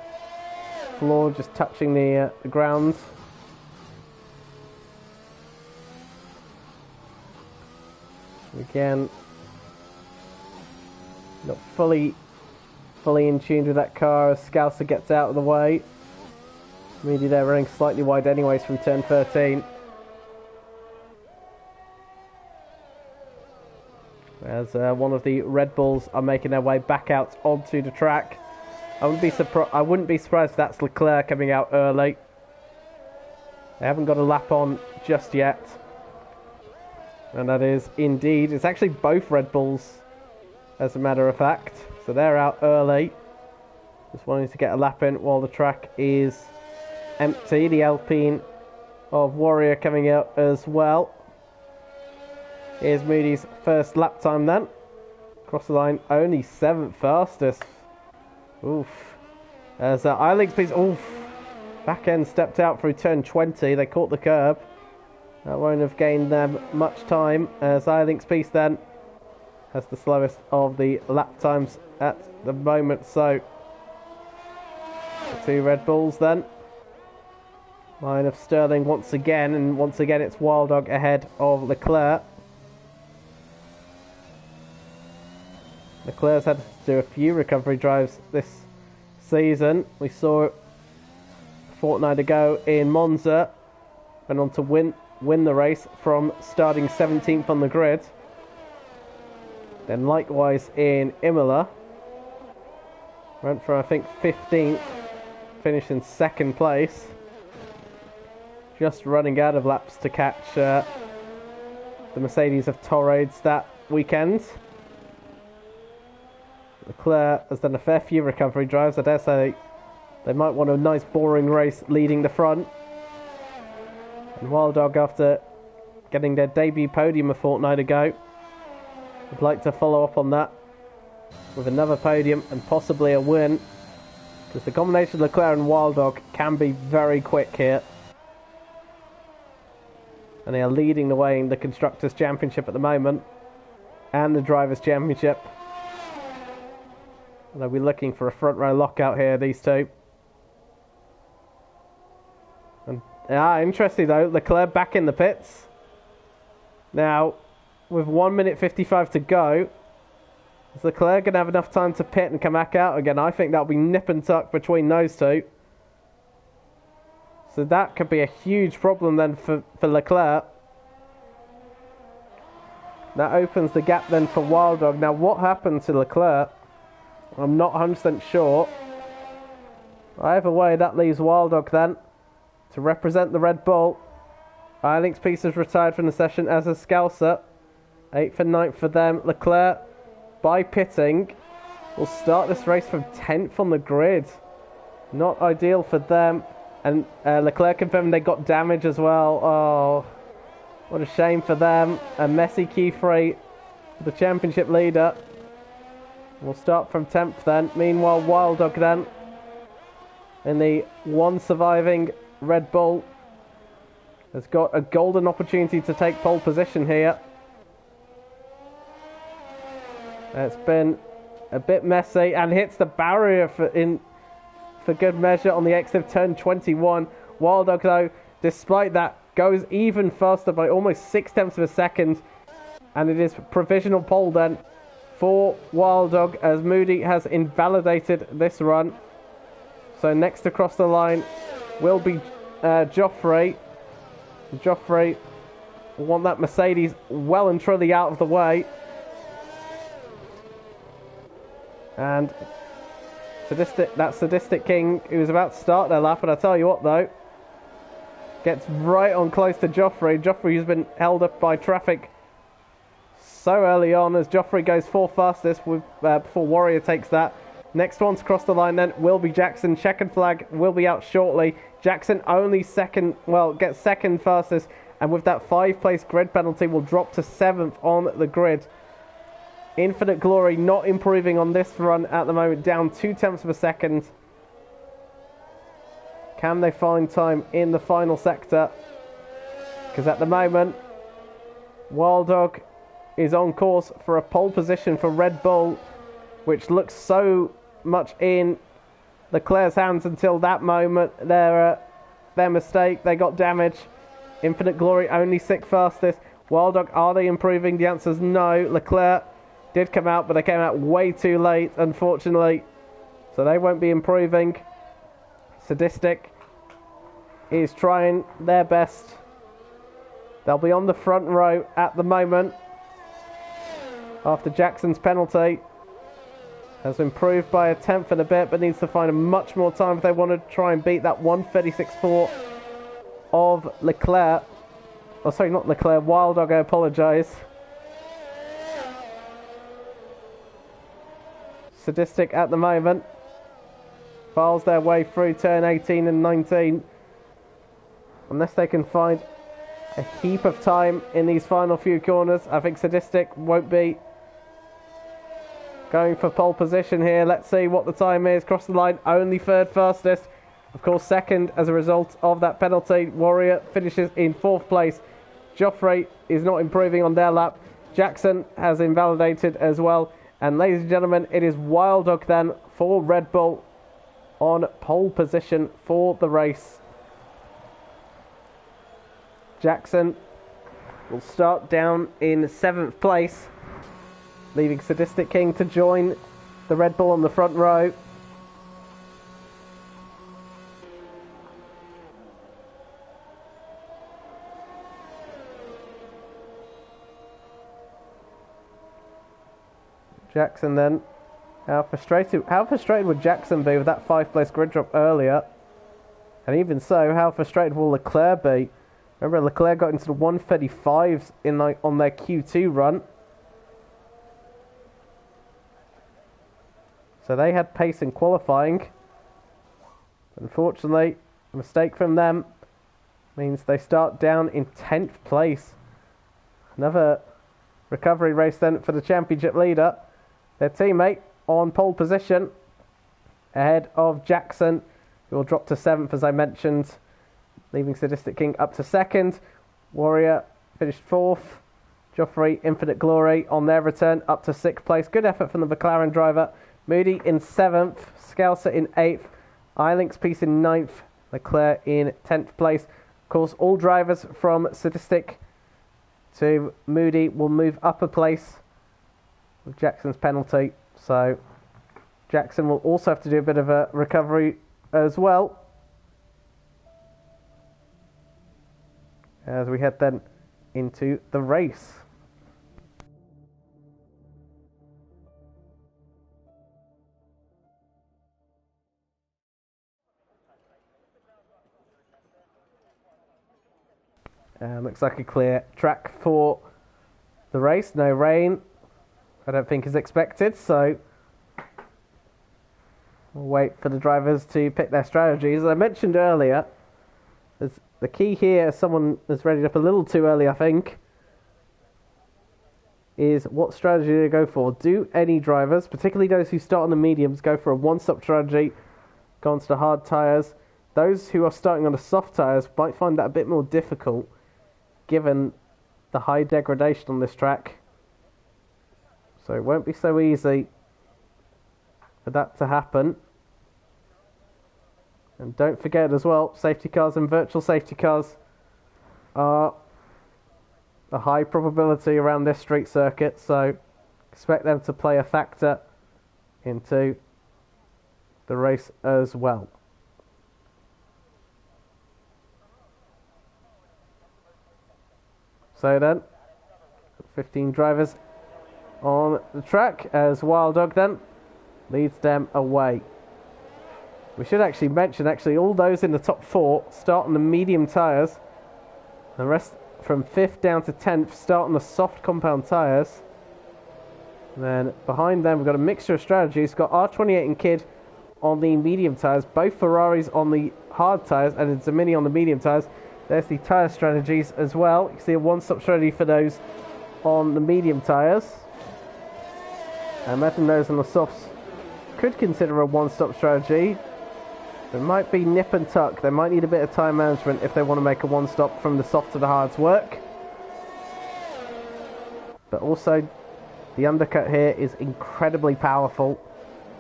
floor just touching the ground. Again, not fully in tune with that car as Scouser gets out of the way. Moody there running slightly wide anyways from turn 13. As one of the Red Bulls are making their way back out onto the track. I wouldn't be surprised if that's Leclerc coming out early. They haven't got a lap on just yet. And that is indeed, it's actually both Red Bulls as a matter of fact. So they're out early. Just wanting to get a lap in while the track is empty. The Alpine of Warrior coming out as well. Here's Moody's first lap time then. Across the line, only 7th fastest. Oof. As iLink's piece, oof. Back end stepped out through turn 20. They caught the curb. That won't have gained them much time, as iLink's piece then has the slowest of the lap times at the moment. So, the 2 Red Bulls then. Line of Sterling once again, and once again it's Wild Dog ahead of Leclerc. Leclerc's had to do a few recovery drives this season. We saw it a fortnight ago in Monza. Went on to win the race from starting 17th on the grid. Then likewise in Imola. Went from, I think, 15th. Finished in 2nd place. Just running out of laps to catch the Mercedes of Torrades that weekend. Leclerc has done a fair few recovery drives. I dare say they might want a nice boring race leading the front. And Wild Dog, after getting their debut podium a fortnight ago, would like to follow up on that with another podium and possibly a win. Because the combination of Leclerc and Wild Dog can be very quick here. And they are leading the way in the Constructors' Championship at the moment. And the Drivers' Championship. They'll be looking for a front row lockout here, these two. And interesting though, Leclerc back in the pits. Now, with 1 minute 55 to go, is Leclerc going to have enough time to pit and come back out again? I think that'll be nip and tuck between those two. So that could be a huge problem then for Leclerc. That opens the gap then for Wild Dog. Now, what happened to Leclerc? I'm not 100% sure. Either way, that leaves Wild Dog then to represent the Red Bull. iLink's piece is retired from the session as a Scouser. 8th and 9th for them. Leclerc, by pitting, will start this race from 10th on the grid. Not ideal for them. And Leclerc confirmed they got damage as well. Oh, what a shame for them. A messy Q3, the championship leader. We'll start from 10th then. Meanwhile, Wild Dog then, in the one surviving Red Bull, has got a golden opportunity to take pole position here. It's been a bit messy and hits the barrier for good measure on the exit of turn 21. Wild Dog, though, despite that, goes even faster by almost 0.6 of a second. And it is provisional pole then for Wild Dog, as Moody has invalidated this run. So next across the line will be Joffrey. Joffrey will want that Mercedes well and truly out of the way. And that Sadistic King, who was about to start their lap, and I tell you what though, gets right on close to Joffrey. Joffrey has been held up by traffic so early on, as Joffrey goes 4th fastest before Warrior takes that. Next one to cross the line then will be Jackson. Checkered flag will be out shortly. Jackson only gets 2nd fastest, and with that 5-place grid penalty will drop to 7th on the grid. Infinite Glory not improving on this run at the moment, down 0.2 of a second. Can they find time in the final sector? Because at the moment, Wild Dog is on course for a pole position for Red Bull, which looks so much in Leclerc's hands until that moment. Their mistake, they got damage. Infinite Glory only 6th fastest. Wild Dog, are they improving? The answer is no. Leclerc did come out, but they came out way too late, unfortunately. So they won't be improving. Sadistic is trying their best. They'll be on the front row at the moment after Jackson's penalty. Has improved by 1/10 and a bit, but needs to find much more time if they want to try and beat that 1:36.4 of Leclerc. Oh, sorry, not Leclerc, Wild Dog, I apologise. Sadistic at the moment files their way through turn 18 and 19. unless they can find a heap of time in these final few corners. I think Sadistic won't be going for pole position here. Let's see what the time is. Cross the line, only third fastest. Of course, second as a result of that penalty. Warrior finishes in fourth place. Joffrey is not improving on their lap. Jackson has invalidated as well. And ladies and gentlemen, it is Wild Dog then for Red Bull on pole position for the race. Jackson will start down in 7th place, leaving Sadistic King to join the Red Bull on the front row. Jackson then, how frustrated would Jackson be with that 5th place grid drop earlier? And even so, how frustrated will Leclerc be? Remember, Leclerc got into the 135s on their Q2 run. So they had pace in qualifying. Unfortunately, a mistake from them means they start down in 10th place. Another recovery race then for the championship leader. Their teammate on pole position ahead of Jackson, who will drop to 7th as I mentioned, leaving Sadistic King up to 2nd. Warrior finished 4th. Joffrey, Infinite Glory on their return up to 6th place. Good effort from the McLaren driver. Moody in 7th. Scalcer in 8th. Ilinks Peace in 9th. Leclerc in 10th place. Of course, all drivers from Sadistic to Moody will move up a place with Jackson's penalty. So Jackson will also have to do a bit of a recovery as well, as we head then into the race. Looks like a clear track for the race. No rain, I don't think, is expected, so we'll wait for the drivers to pick their strategies. As I mentioned earlier, the key here, someone has read it up a little too early, I think, is what strategy to go for. Do any drivers, particularly those who start on the mediums, go for a one-stop strategy, go onto the hard tyres? Those who are starting on the soft tyres might find that a bit more difficult, given the high degradation on this track. So it won't be so easy for that to happen. And don't forget as well, safety cars and virtual safety cars are a high probability around this street circuit, so expect them to play a factor into the race as well. So then, 15 drivers on the track as Wild Dog then leads them away. We should actually mention, all those in the top 4 start on the medium tyres. The rest from 5th down to 10th start on the soft compound tyres. And then behind them we've got a mixture of strategies. We've got R28 and Kid on the medium tyres, both Ferraris on the hard tyres, and Zamini on the medium tyres. There's the tyre strategies as well. You can see a one-stop strategy for those on the medium tyres. I imagine those on the softs could consider a one-stop strategy. There might be nip and tuck. They might need a bit of time management if they want to make a one-stop from the soft to the hards work. But also, the undercut here is incredibly powerful.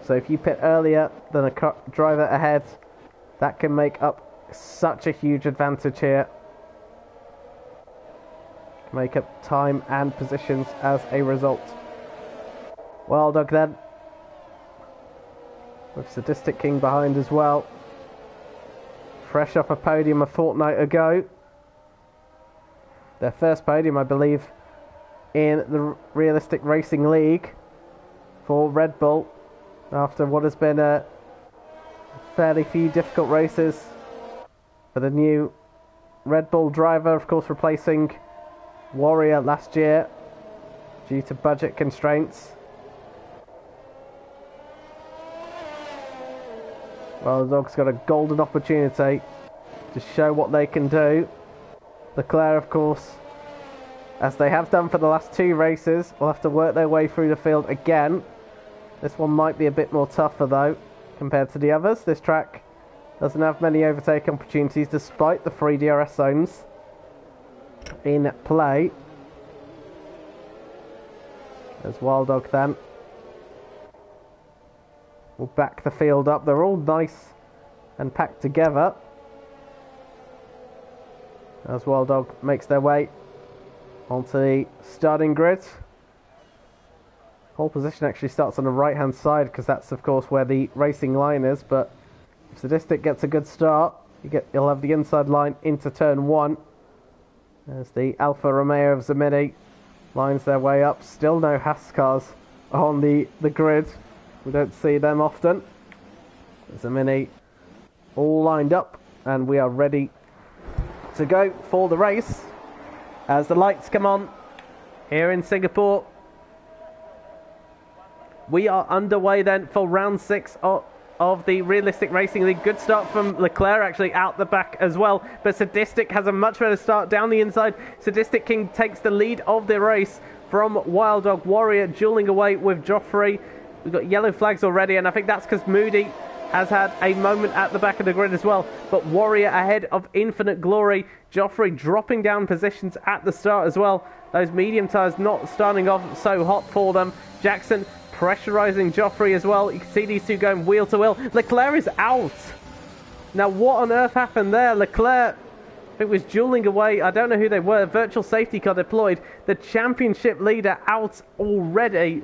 So if you pit earlier than a driver ahead, that can make up such a huge advantage here. Make up time and positions as a result. Wild Dog then, with Sadistic King behind as well. Fresh off a podium a fortnight ago. Their first podium, I believe, in the Realistic Racing League for Red Bull, after what has been a fairly few difficult races for the new Red Bull driver, of course replacing Warrior last year due to budget constraints. Well, the Dog's got a golden opportunity to to show what they can do. Leclerc, of course, as they have done for the last 2 races, will have to work their way through the field again. This one might be a bit more tougher though compared to the others. This track doesn't have many overtake opportunities despite the 3 DRS zones in play. There's Wild Dog then. We'll back the field up. They're all nice and packed together as Wild Dog makes their way onto the starting grid. Pole position actually starts on the right hand side because that's of course where the racing line is, but if Sadistic gets a good start, you'll have the inside line into turn 1 as the Alfa Romeo of Zamini lines their way up. Still no Haas cars on the grid. We don't see them often. Zamini all lined up and we are ready to go for the race as the lights come on here in Singapore. We are underway then for round 6 of the Realistic Racing League. Good start from Leclerc, actually out the back as well, but Sadistic has a much better start down the inside. Sadistic King takes the lead of the race from Wild Dog. Warrior dueling away with Joffrey. We've got yellow flags already, and I think that's because Moody has had a moment at the back of the grid as well. But Warrior ahead of Infinite Glory. Joffrey dropping down positions at the start as well. Those medium tyres not starting off so hot for them. Jackson pressurising Joffrey as well. You can see these two going wheel to wheel. Leclerc is out. Now what on earth happened there? Leclerc, it was dueling away. I don't know who they were. Virtual safety car deployed. The championship leader out already.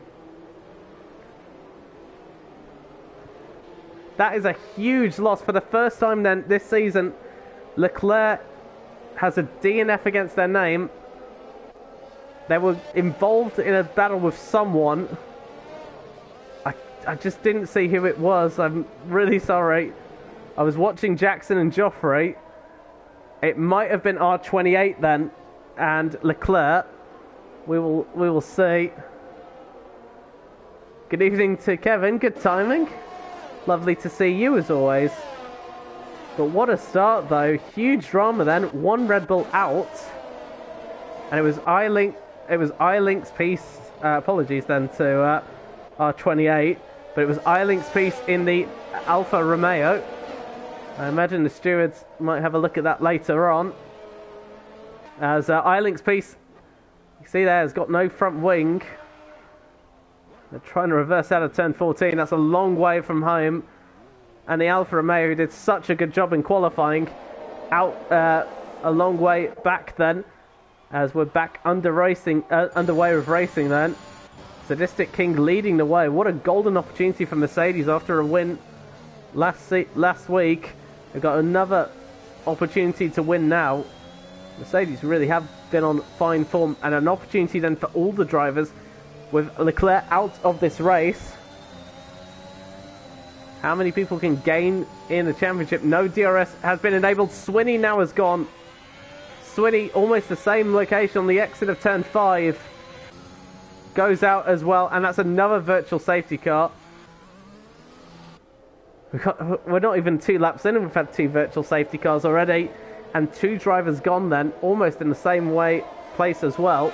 That is a huge loss for the first time then this season. Leclerc has a DNF against their name. They were involved in a battle with someone. I just didn't see who it was. I'm really sorry. I was watching Jackson and Joffrey. It might have been R28 then, and Leclerc. We will see. Good evening to Kevin. Good timing. Lovely to see you as always. But what a start though. Huge drama then. 1 Red Bull out. And it was iLink's piece. Apologies then to R28. But it was iLink's piece in the Alfa Romeo. I imagine the stewards might have a look at that later on. As iLink's piece, you see there, has got no front wing. They're trying to reverse out of turn 14. That's a long way from home. And the Alfa Romeo, who did such a good job in qualifying, out a long way back then. As we're back underway with racing then. Sadistic King leading the way. What a golden opportunity for Mercedes after a win last week. They've got another opportunity to win now. Mercedes really have been on fine form, and an opportunity then for all the drivers with Leclerc out of this race. How many people can gain in the championship? No DRS has been enabled. Swinney now has gone. Swinney, almost the same location on the exit of turn 5. Goes out as well, and that's another virtual safety car. We're not even 2 laps in, and we've had 2 virtual safety cars already. And 2 drivers gone then, almost in the same place as well.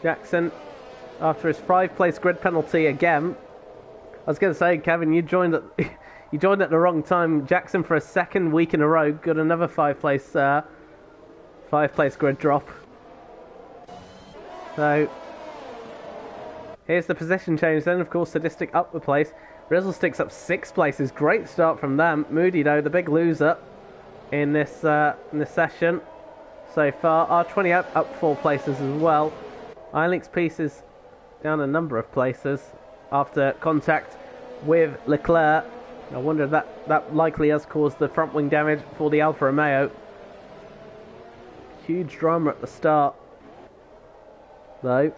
Jackson, after his 5-place grid penalty again. I was going to say, Kevin, you joined at the wrong time. Jackson, for a second week in a row, got another 5-place grid drop. So here's the position change then. Of course, Sadistic up the place. Realistic's up 6 places. Great start from them. Moody, though, the big loser in this session so far. R20 up 4 places as well. iLink's piece is down a number of places after contact with Leclerc. I wonder if that likely has caused the front wing damage for the Alfa Romeo. Huge drama at the start, though.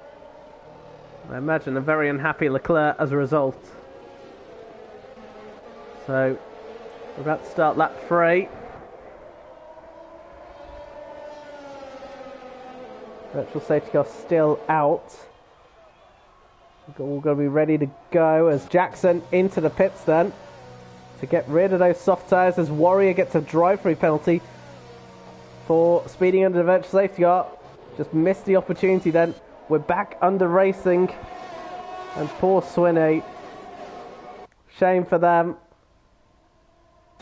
I imagine a very unhappy Leclerc as a result. So, we're about to start lap 3. Virtual safety car still out. All going to be ready to go as Jackson into the pits then to get rid of those soft tyres as Warrior gets a drive-through penalty for speeding under the virtual safety car. Just missed the opportunity then. We're back under racing. And poor Swinney. Shame for them.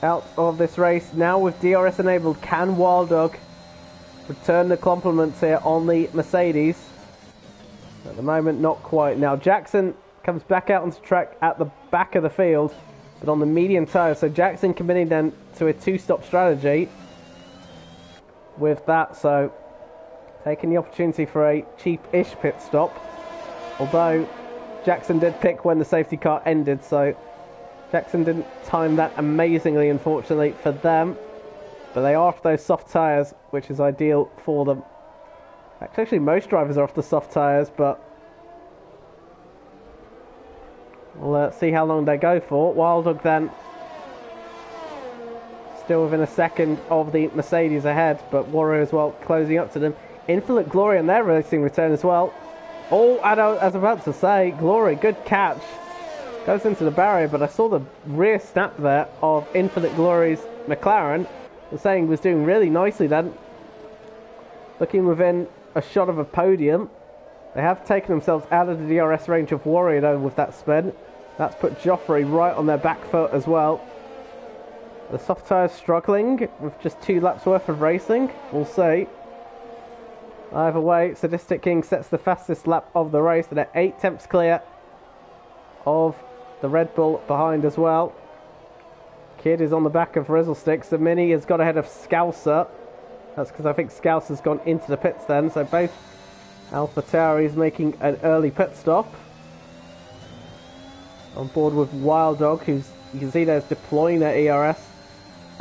Out of this race. Now with DRS enabled, can Wild Dog return the compliments here on the Mercedes? At the moment, not quite. Now Jackson comes back out onto track at the back of the field, but on the medium tyre. So Jackson committing then to a two-stop strategy with that. So taking the opportunity for a cheap-ish pit stop. Although Jackson did pick when the safety car ended, so Jackson didn't time that amazingly, unfortunately, for them. But they are off those soft tyres, which is ideal for them. Actually, most drivers are off the soft tyres, but we'll see how long they go for. Wild Dog then still within a second of the Mercedes ahead, but Warrior as well closing up to them. Infinite Glory on their racing return as well. Oh, and I was about to say, Glory, good catch. Goes into the barrier, but I saw the rear snap there of Infinite Glory's McLaren. I was saying was doing really nicely then. Looking within a shot of a podium. They have taken themselves out of the DRS range of Warrior though with that spin. That's put Joffrey right on their back foot as well. The soft tyres struggling with just 2 laps worth of racing. We'll see. Either way, Sadistic King sets the fastest lap of the race. They're 8 tenths clear of the Red Bull behind as well. Kid is on the back of Rizzlesticks. The Mini has got ahead of Scouser. That's because I think Scouser's gone into the pits then. So both AlphaTauris making an early pit stop. On board with Wild Dog, who's, you can see there's deploying their ERS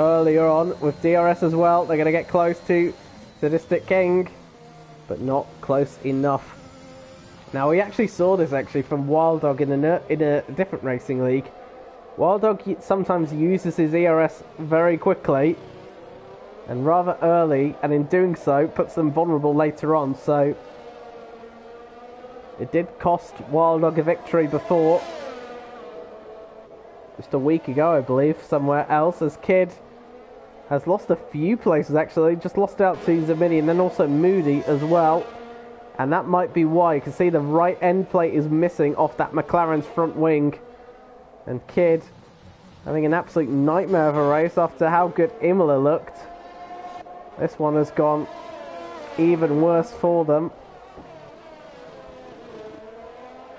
earlier on. With DRS as well, they're going to get close to Sadistic King, but not close enough. Now we actually saw this from Wild Dog in a different racing league. Wild Dog sometimes uses his ERS very quickly and rather early, and in doing so puts them vulnerable later on. So it did cost Wild Dog a victory before, just a week ago I believe, somewhere else, as Kid has lost a few places actually, just lost out to Zamini and then also Moody as well. And that might be why. You can see the right end plate is missing off that McLaren's front wing. And Kid having an absolute nightmare of a race after how good Imola looked. This one has gone even worse for them.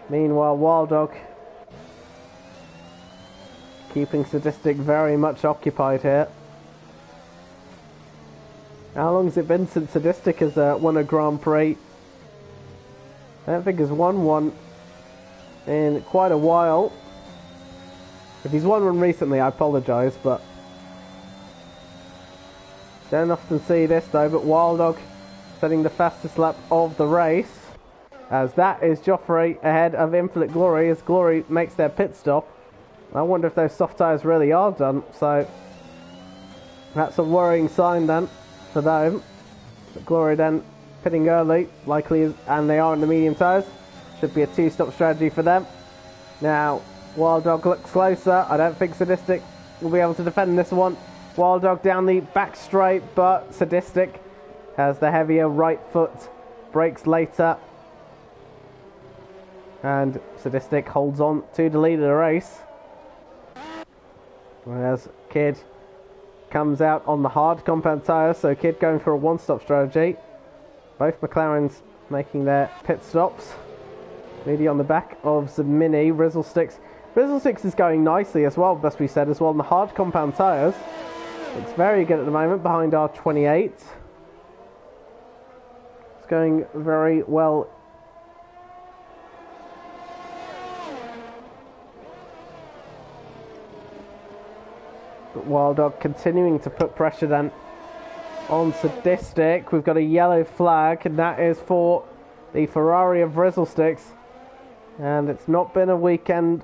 Meanwhile, Wild Dog keeping Sadistic very much occupied here. How long has it been since Sadistic has won a Grand Prix? I don't think he's won one in quite a while. If he's won one recently, I apologise, but don't often see this though. But Wild Dog setting the fastest lap of the race, as that is Joffrey ahead of Infinite Glory as Glory makes their pit stop. I wonder if those soft tyres really are done, so that's a worrying sign then for them. But Glory then pitting early, likely, and they are in the medium tyres. Should be a 2-stop strategy for them. Now, Wild Dog looks closer. I don't think Sadistic will be able to defend this one. Wild Dog down the back straight, but Sadistic has the heavier right foot, brakes later. And Sadistic holds on to the lead of the race. Whereas Kid comes out on the hard compound tyres, so Kid going for a 1-stop strategy. Both McLarens making their pit stops. Moody on the back of the Mini. Rizzlesticks. Rizzlesticks is going nicely as well, must be said as well, on the hard compound tyres. It's very good at the moment behind R28. It's going very well. But Wild Dog continuing to put pressure then on Sadistic. We've got a yellow flag, and that is for the Ferrari of Rizzlesticks. And it's not been a weekend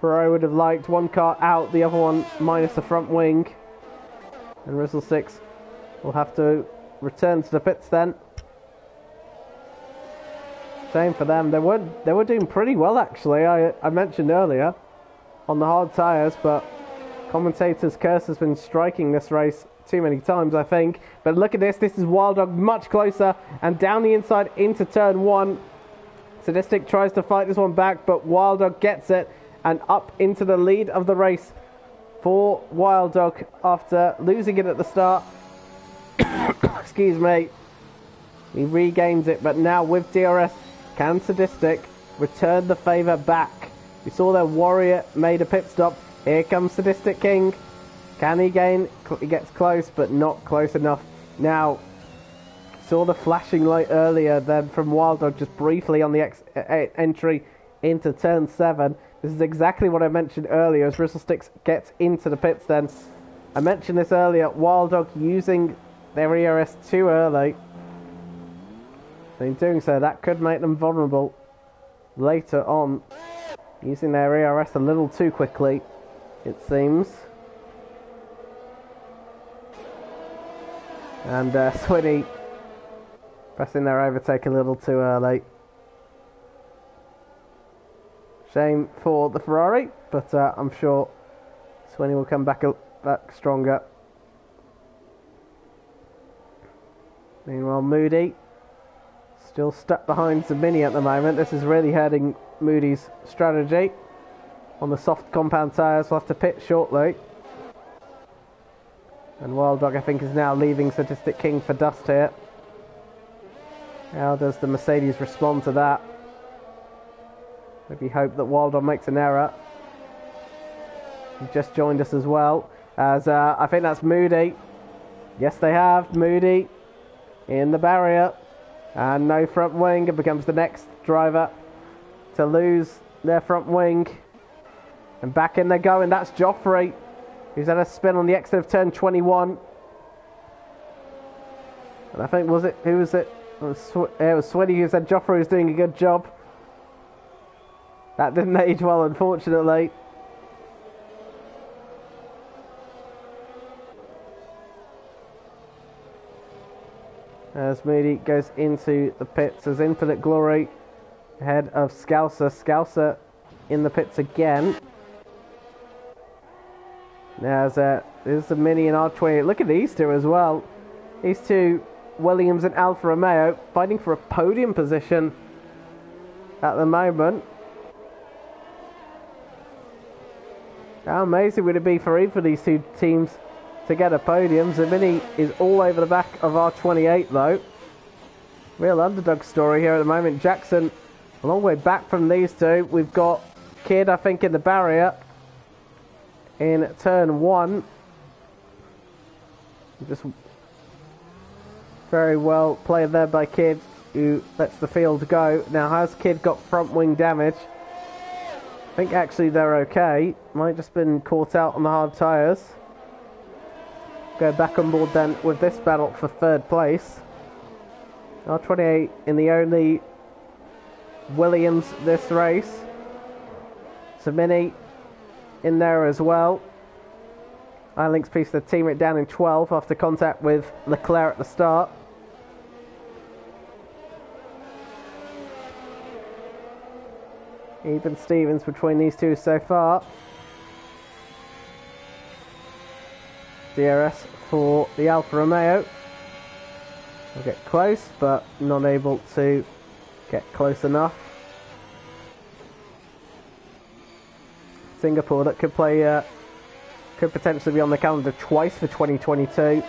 Ferrari would have liked. One car out, the other one minus the front wing. And Rizzlesticks will have to return to the pits then. Shame for them. They were doing pretty well, actually. I mentioned earlier on the hard tyres, but commentators' curse has been striking this race too many times, I think. But look at this. This is Wild Dog much closer and down the inside into turn 1. Sadistic tries to fight this one back, but Wild Dog gets it and up into the lead of the race for Wild Dog after losing it at the start. Excuse me. He regains it, but now with DRS, can Sadistic return the favour back? We saw their Warrior made a pit stop. Here comes Sadistic King. Can he gain? He gets close, but not close enough. Now, saw the flashing light earlier then from Wild Dog just briefly on the entry into turn 7. This is exactly what I mentioned earlier as Realistic gets into the pits then. I mentioned this earlier, Wild Dog using their ERS too early. In doing so, that could make them vulnerable later on. Using their ERS a little too quickly, it seems. And Swinny pressing their overtake a little too early. Shame for the Ferrari, but I'm sure Swinny will come back stronger. Meanwhile, Moody still stuck behind Zamini at the moment. This is really hurting Moody's strategy. On the soft compound tyres, we'll have to pit shortly. And Wild Dog, I think, is now leaving Sadistic King for dust here. How does the Mercedes respond to that? Maybe hope that Wild Dog makes an error. He just joined us as well. As I think that's Moody. Yes, they have. Moody in the barrier. And no front wing. It becomes the next driver to lose their front wing. And back in they go, and that's Joffrey, who's had a spin on the exit of turn 21. And I think, who was it? It was Swinny who said Joffrey was doing a good job. That didn't age well, unfortunately. As Moody goes into the pits as Infinite Glory ahead of Scouser. Scouser in the pits again. Now there's a Mini and R28. Look at these two as well. These two, Williams and Alfa Romeo, fighting for a podium position at the moment. How amazing would it be for either of these two teams to get a podium? Zamini is all over the back of R28 though. Real underdog story here at the moment. Jackson a long way back from these two. We've got Kidd, I think, in the barrier in turn 1. Just very well played there by Kidd, who lets the field go. Now, has Kidd got front wing damage? I think actually they're okay. Might just been caught out on the hard tyres. Go back on board then with this battle for third place. R28 in the only Williams this race. Zamini in there as well. iLinks piece the teammate down in 12 after contact with Leclerc at the start. Even Stevens between these two so far. DRS for the Alfa Romeo. Will get close, but not able to get close enough. Singapore that could play, could potentially be on the calendar twice for 2022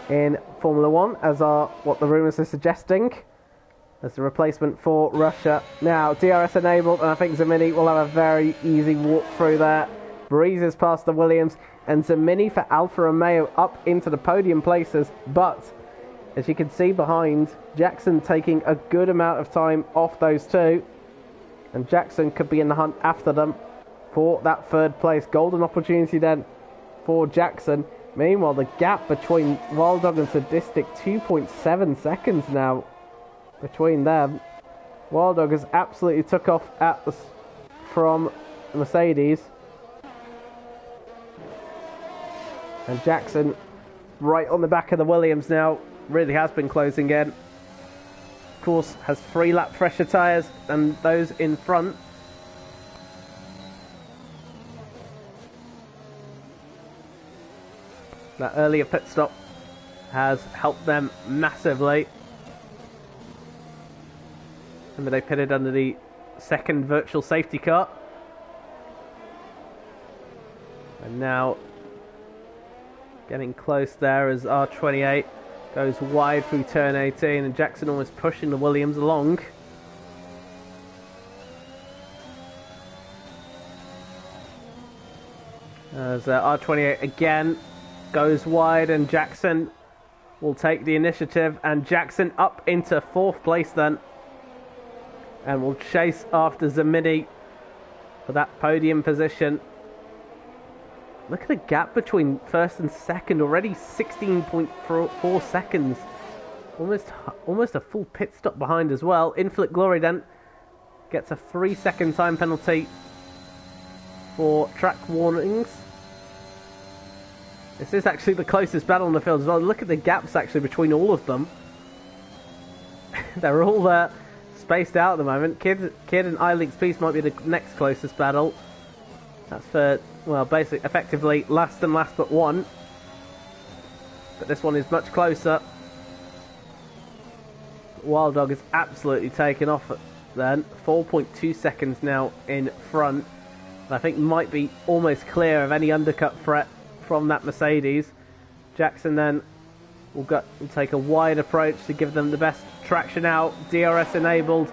in Formula 1, as are what the rumours are suggesting, as the replacement for Russia. Now, DRS enabled, and I think Zamini will have a very easy walk through there. Breezes past the Williams, and Zamini for Alfa Romeo up into the podium places, but as you can see behind, Jackson taking a good amount of time off those two, and Jackson could be in the hunt after them for that third place. Golden opportunity then for Jackson. Meanwhile, the gap between Wild Dog and Sadistic, 2.7 seconds now between them. Wild Dog has absolutely took off from Mercedes. And Jackson right on the back of the Williams now. Really has been closing in. course, has 3 lap fresher tyres than those in front. That earlier pit stop has helped them massively. Remember, they pitted under the second virtual safety car. And now getting close there as R28 goes wide through turn 18, and Jackson almost pushing the Williams along. As R28 again goes wide, and Jackson will take the initiative, and Jackson up into 4th place then, and will chase after Zamini for that podium position. Look at the gap between first and second, already 16.4 seconds. Almost a full pit stop behind as well. Infinite Glory then gets a 3-second time penalty for track warnings. This is actually the closest battle on the field as well. Look at the gaps actually between all of them. They're all spaced out at the moment. Kid and iLink's Peace might be the next closest battle. That's for, well, basically, effectively last and last but one. But this one is much closer. Wild Dog is absolutely taken off then. 4.2 seconds now in front. And I think might be almost clear of any undercut threat from that Mercedes. Jackson then will take a wide approach to give them the best traction out. DRS enabled.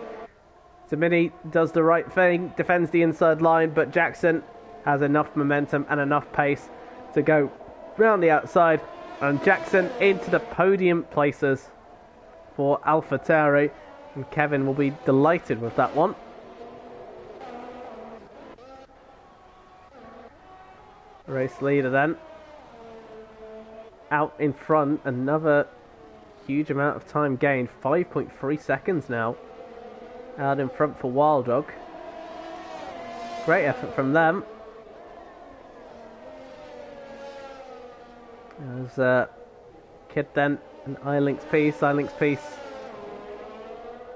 Zamini does the right thing, defends the inside line, but Jackson has enough momentum and enough pace to go round the outside, and Jackson into the podium places for AlphaTauri, and Kevin will be delighted with that one. Race leader then out in front, another huge amount of time gained, 5.3 seconds now out in front for Wild Dog. Great effort from them. As Kid then and iLink's Peace. iLink's Peace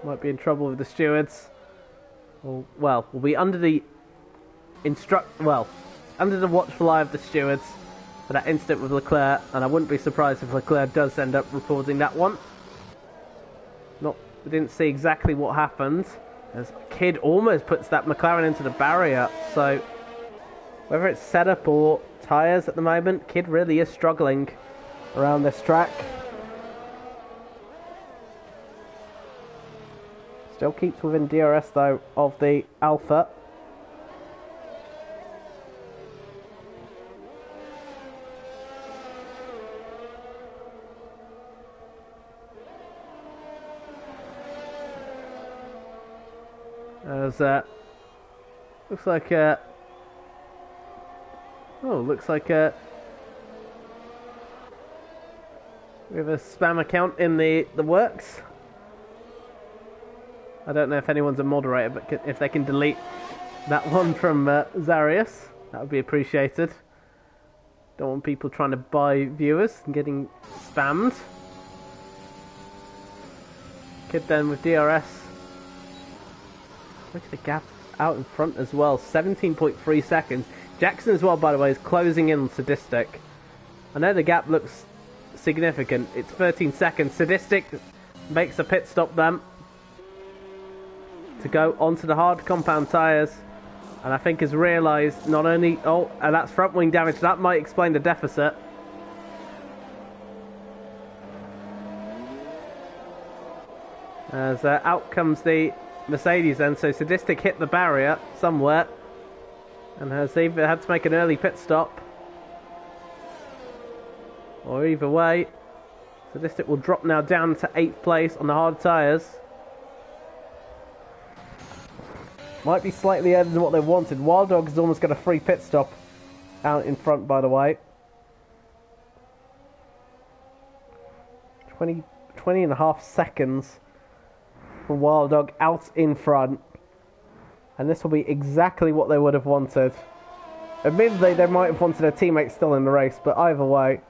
might be in trouble with the stewards. Well, will be under the under the watchful eye of the stewards for that incident with Leclerc, and I wouldn't be surprised if Leclerc does end up recording that one. We didn't see exactly what happened, as Kid almost puts that McLaren into the barrier, so whether it's setup or tyres at the moment, Kid really is struggling around this track. Still keeps within DRS though of the Alpha. As looks like we have a spam account in the works. I don't know if anyone's a moderator, but if they can delete that one from Zarius, that would be appreciated. Don't want people trying to buy viewers and getting spammed. Kid then with DRS. Look at the gap out in front as well, 17.3 seconds. Jackson as well, by the way, is closing in on Sadistic. I know the gap looks significant. It's 13 seconds. Sadistic makes a pit stop then to go onto the hard compound tyres, and I think has realised not only... Oh, and that's front wing damage. That might explain the deficit. As out comes the Mercedes then, so Sadistic hit the barrier somewhere and has either had to make an early pit stop, or either way, Sadistic will drop now down to 8th place on the hard tyres. Might be slightly earlier than what they wanted. Wild Dog has almost got a free pit stop out in front, by the way. 20 and a half seconds for Wild Dog out in front. And this will be exactly what they would have wanted. Admittedly, they might have wanted their teammates still in the race, but either way,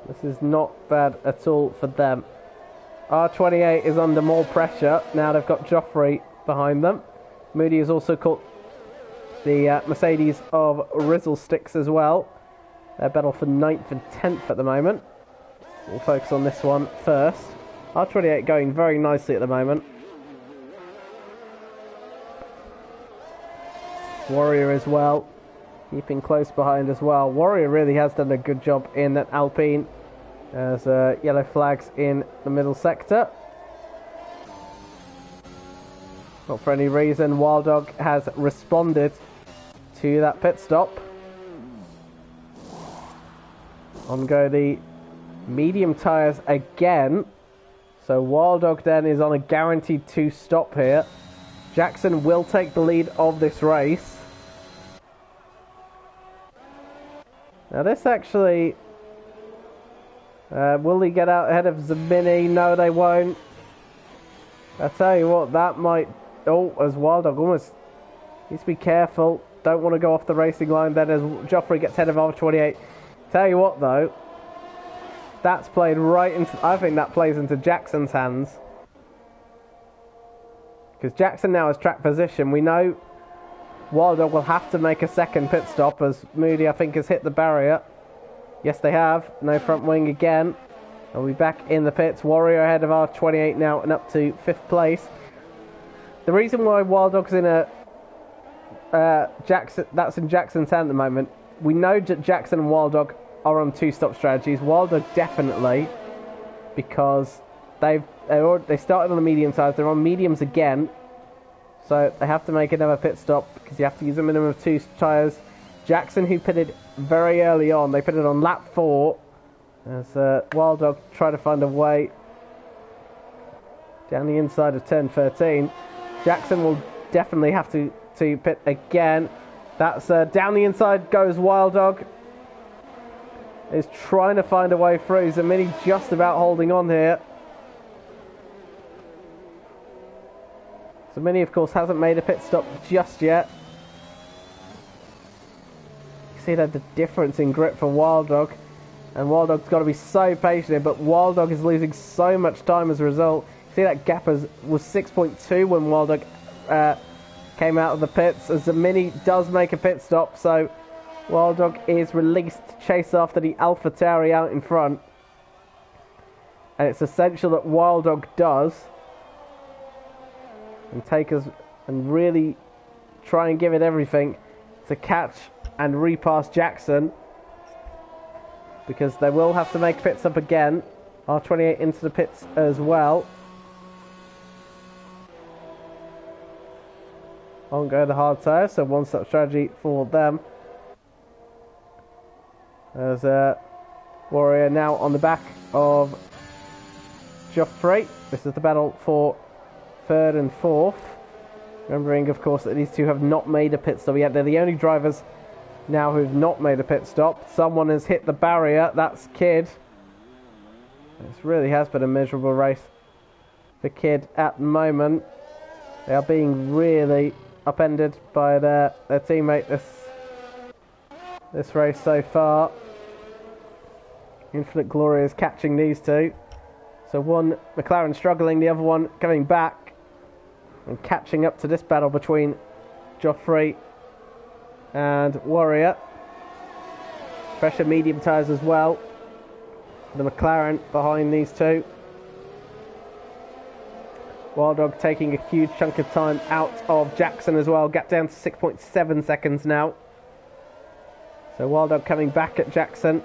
this is not bad at all for them. R28 is under more pressure. Now they've got Joffrey behind them. Moody has also caught the Mercedes of Realistic as well. They're battle for 9th and 10th at the moment. We'll focus on this one first. R28 going very nicely at the moment. Warrior as well, keeping close behind as well. Warrior really has done a good job in that Alpine. There's yellow flags in the middle sector. Not for any reason, Wild Dog has responded to that pit stop. On go the medium tyres again. So Wild Dog then is on a guaranteed 2 stop here. Jackson will take the lead of this race. Now this actually... will he get out ahead of Zamini? No, they won't. I tell you what, that might... Oh, as Wild Dog almost needs to be careful. Don't want to go off the racing line then as Joffrey gets ahead of R28. Tell you what though, that's played right into... I think that plays into Jackson's hands. Because Jackson now has track position. We know Wild Dog will have to make a second pit stop as Moody, I think, has hit the barrier. Yes, they have. No front wing again. They'll be back in the pits. Warrior ahead of R28 now and up to 5th place. The reason why Wild Dog's in a... Jackson, that's in Jackson's hand at the moment. We know that Jackson and Wild Dog are on 2-stop strategies. Wild Dog definitely, because they started on the medium tyres. They're on mediums again, so they have to make another pit stop because you have to use a minimum of 2 tyres. Jackson, who pitted very early on, they pitted on lap 4 as Wild Dog try to find a way down the inside of turn 13. Jackson will definitely have to pit again. That's down the inside goes Wild Dog. Is trying to find a way through. Zamini just about holding on here. Zamini, of course, hasn't made a pit stop just yet. You see that the difference in grip for Wild Dog. And Wild Dog's got to be so patient here, but Wild Dog is losing so much time as a result. See that gap was 6.2 when Wild Dog came out of the pits, as Zamini does make a pit stop, so Wild Dog is released to chase after the AlphaTauri out in front. And it's essential that Wild Dog does and take us and really try and give it everything to catch and repass Jackson, because they will have to make pits up again. R28 into the pits as well. On go the hard tyre, so 1-stop strategy for them. There's Warrior now on the back of Joffrey. This is the battle for 3rd and 4th. Remembering, of course, that these two have not made a pit stop yet. They're the only drivers now who've not made a pit stop. Someone has hit the barrier. That's Kidd. This really has been a miserable race for Kidd at the moment. They are being really upended by their teammate this race so far. Infinite Glory is catching these two. So one McLaren struggling, the other one coming back and catching up to this battle between Joffrey and Warrior. Pressure medium tyres as well. The McLaren behind these two. Wild Dog taking a huge chunk of time out of Jackson as well. Gap down to 6.7 seconds now. So Wild Dog coming back at Jackson,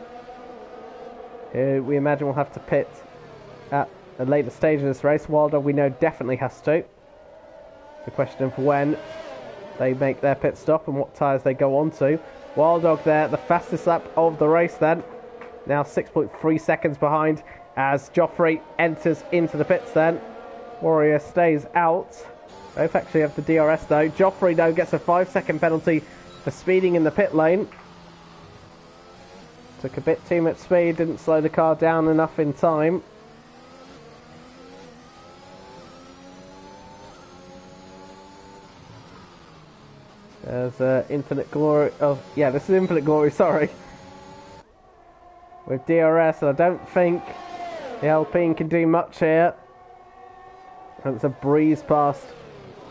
who we imagine will have to pit at a later stage of this race. Wild Dog we know definitely has to. It's a question of when they make their pit stop and what tyres they go on to. Wild Dog there, the fastest lap of the race then. Now 6.3 seconds behind as Joffrey enters into the pits then. Warrior stays out. Both actually have the DRS though. Joffrey though gets a 5-second penalty for speeding in the pit lane. Took a bit too much speed, didn't slow the car down enough in time. There's Infinite Glory. Oh, yeah, this is Infinite Glory, sorry. With DRS, I don't think the Alpine can do much here. And it's a breeze past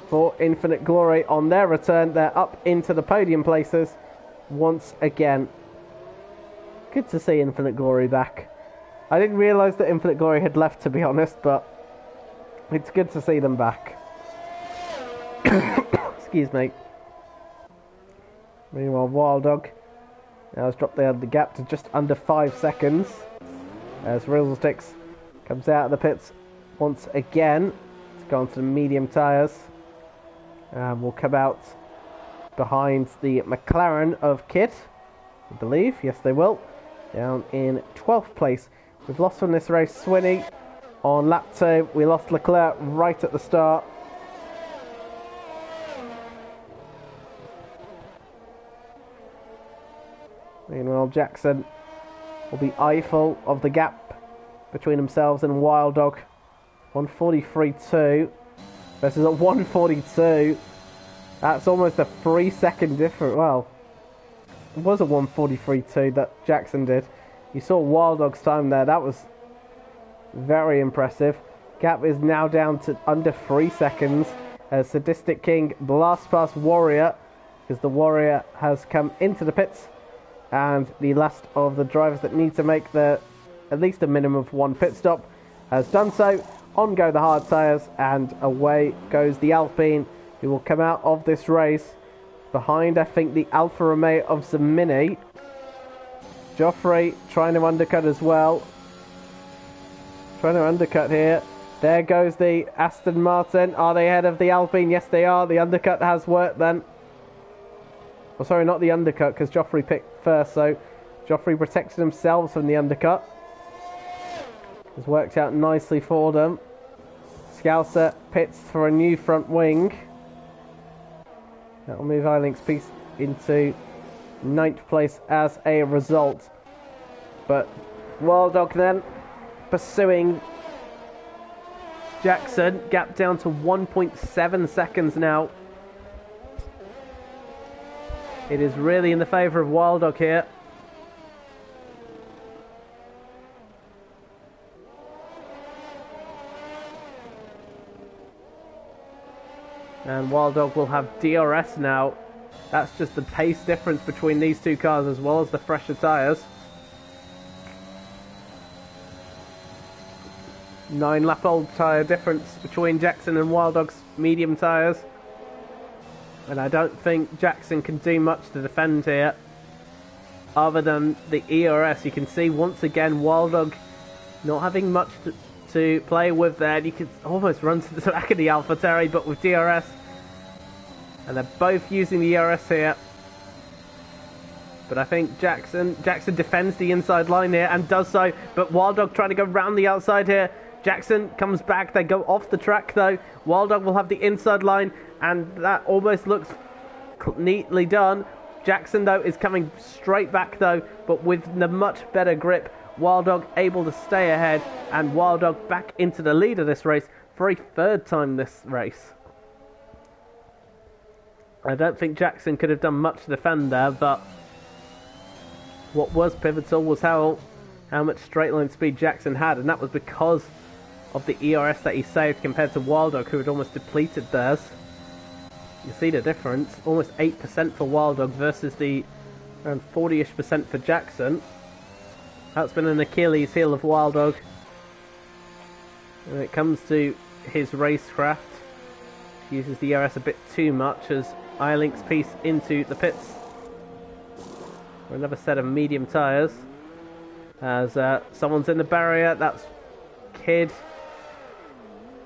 for Infinite Glory on their return. They're up into the podium places once again. Good to see Infinite Glory back. I didn't realise that Infinite Glory had left, to be honest, but it's good to see them back. Excuse me. Meanwhile, Wild Dog now has dropped the gap to just under 5 seconds as Realistic comes out of the pits once again to go onto the medium tyres. Will come out behind the McLaren of Kid, I believe. Yes, they will. Down in 12th place. We've lost from this race Swinney on lap 2. We lost Leclerc right at the start. Meanwhile, Jackson will be eyeful of the gap between themselves and Wild Dog. 1:43.2 versus a 1:42. That's almost a 3-second difference. Well, it was a 1:43.2 that Jackson did. You saw Wild Dog's time there. That was very impressive. Gap is now down to under 3 seconds as Sadistic King blasts past Warrior because the Warrior has come into the pits. And the last of the drivers that need to make at least a minimum of one pit stop has done so. On go the hard tyres, and away goes the Alpine, who will come out of this race behind, I think, the Alfa Romeo of Zamini. Joffrey trying to undercut as well. Trying to undercut here. There goes the Aston Martin. Are they ahead of the Alpine? Yes, they are. The undercut has worked then. Oh, sorry, not the undercut, because Joffrey picked first, so Joffrey protected themselves from the undercut. It's worked out nicely for them. Scouser pits for a new front wing. That will move iLink's piece into 9th place as a result. But Wild Dog then pursuing Jackson. Gap down to 1.7 seconds now. It is really in the favour of Wild Dog here. And Wild Dog will have DRS now. That's just the pace difference between these two cars as well as the fresher tyres. 9-lap-old tyre difference between Jackson and Wild Dog's medium tyres. And I don't think Jackson can do much to defend here. Other than the ERS, you can see once again Wild Dog not having much to play with there. You could almost run to the back of the AlphaTauri, but with DRS. And they're both using the ERS here. But I think Jackson defends the inside line here and does so. But Wild Dog trying to go round the outside here. Jackson comes back. They go off the track though. Wild Dog will have the inside line, and that almost looks neatly done. Jackson though is coming straight back though, but with the much better grip. Wild Dog able to stay ahead, and Wild Dog back into the lead of this race for a 3rd time this race. I don't think Jackson could have done much to defend there, but what was pivotal was how much straight line speed Jackson had, and that was because of the ERS that he saved compared to Wild Dog, who had almost depleted theirs. You see the difference, almost 8% for Wild Dog versus the around 40-ish% for Jackson. That's been an Achilles heel of Wild Dog when it comes to his racecraft. He uses the ERS a bit too much as iLink's piece into the pits for another set of medium tyres. As someone's in the barrier, that's Kid.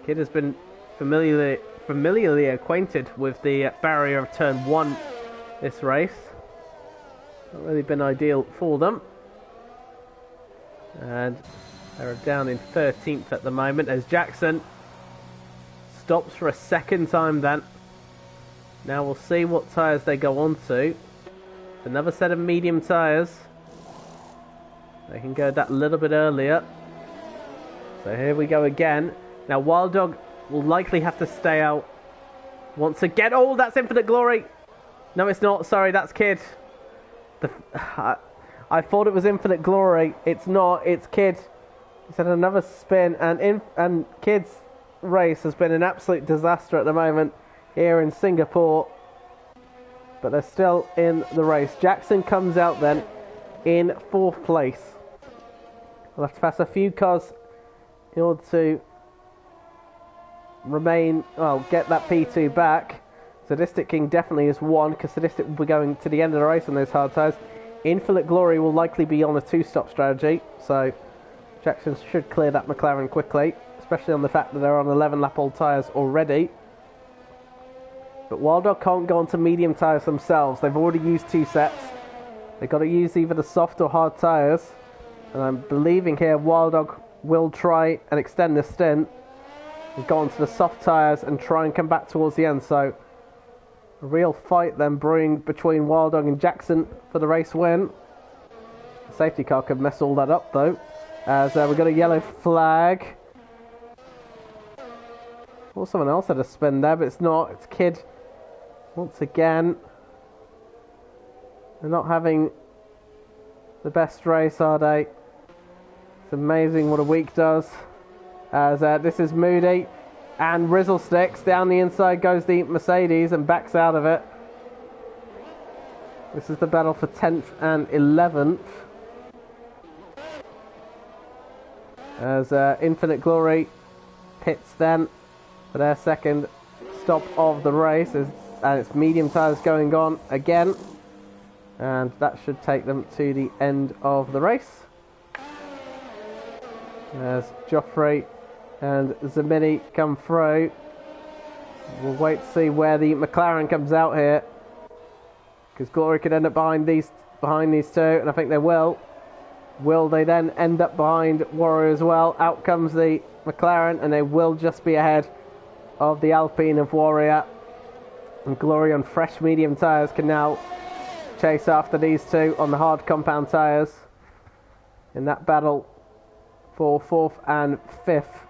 Kid has been familiarly acquainted with the barrier of turn 1 this race. Not really been ideal for them. And they're down in 13th at the moment as Jackson stops for a 2nd time then. Now we'll see what tyres they go on to. Another set of medium tyres. They can go that little bit earlier. So here we go again. Now Wild Dog will likely have to stay out once again. Oh, that's Infinite Glory. No, it's not. Sorry, that's Kid. I thought it was Infinite Glory. It's not. It's Kid. He's had another spin, and Kid's race has been an absolute disaster at the moment here in Singapore, but they're still in the race. Jackson comes out then in 4th place. We'll have to pass a few cars in order to get that P2 back. Sadistic King definitely is 1, because Sadistic will be going to the end of the race on those hard tyres. Infinite Glory will likely be on a 2-stop strategy, so Jackson should clear that McLaren quickly, especially on the fact that they're on 11-lap old tyres already. But Wild Dog can't go onto medium tyres themselves. They've already used 2 sets. They've got to use either the soft or hard tyres. And I'm believing here Wild Dog will try and extend this stint and go onto the soft tyres and try and come back towards the end. So a real fight then brewing between Wild Dog and Jackson for the race win. The safety car could mess all that up though, as we've got a yellow flag. Well, someone else had a spin there, but it's not. It's Kid once again. They're not having the best race, are they? It's amazing what a week does. As this is Moody and Rizzle Sticks. Down the inside goes the Mercedes and backs out of it. This is the battle for 10th and 11th. As Infinite Glory pits then for their second stop of the race. And it's medium tyres going on again. And that should take them to the end of the race. As Joffrey and Zamini come through. We'll wait to see where the McLaren comes out here, because Glory could end up behind these two, and I think they will. Will they then end up behind Warrior as well? Out comes the McLaren, and they will just be ahead of the Alpine of Warrior. And Glory on fresh medium tyres can now chase after these two on the hard compound tyres in that battle for 4th and 5th.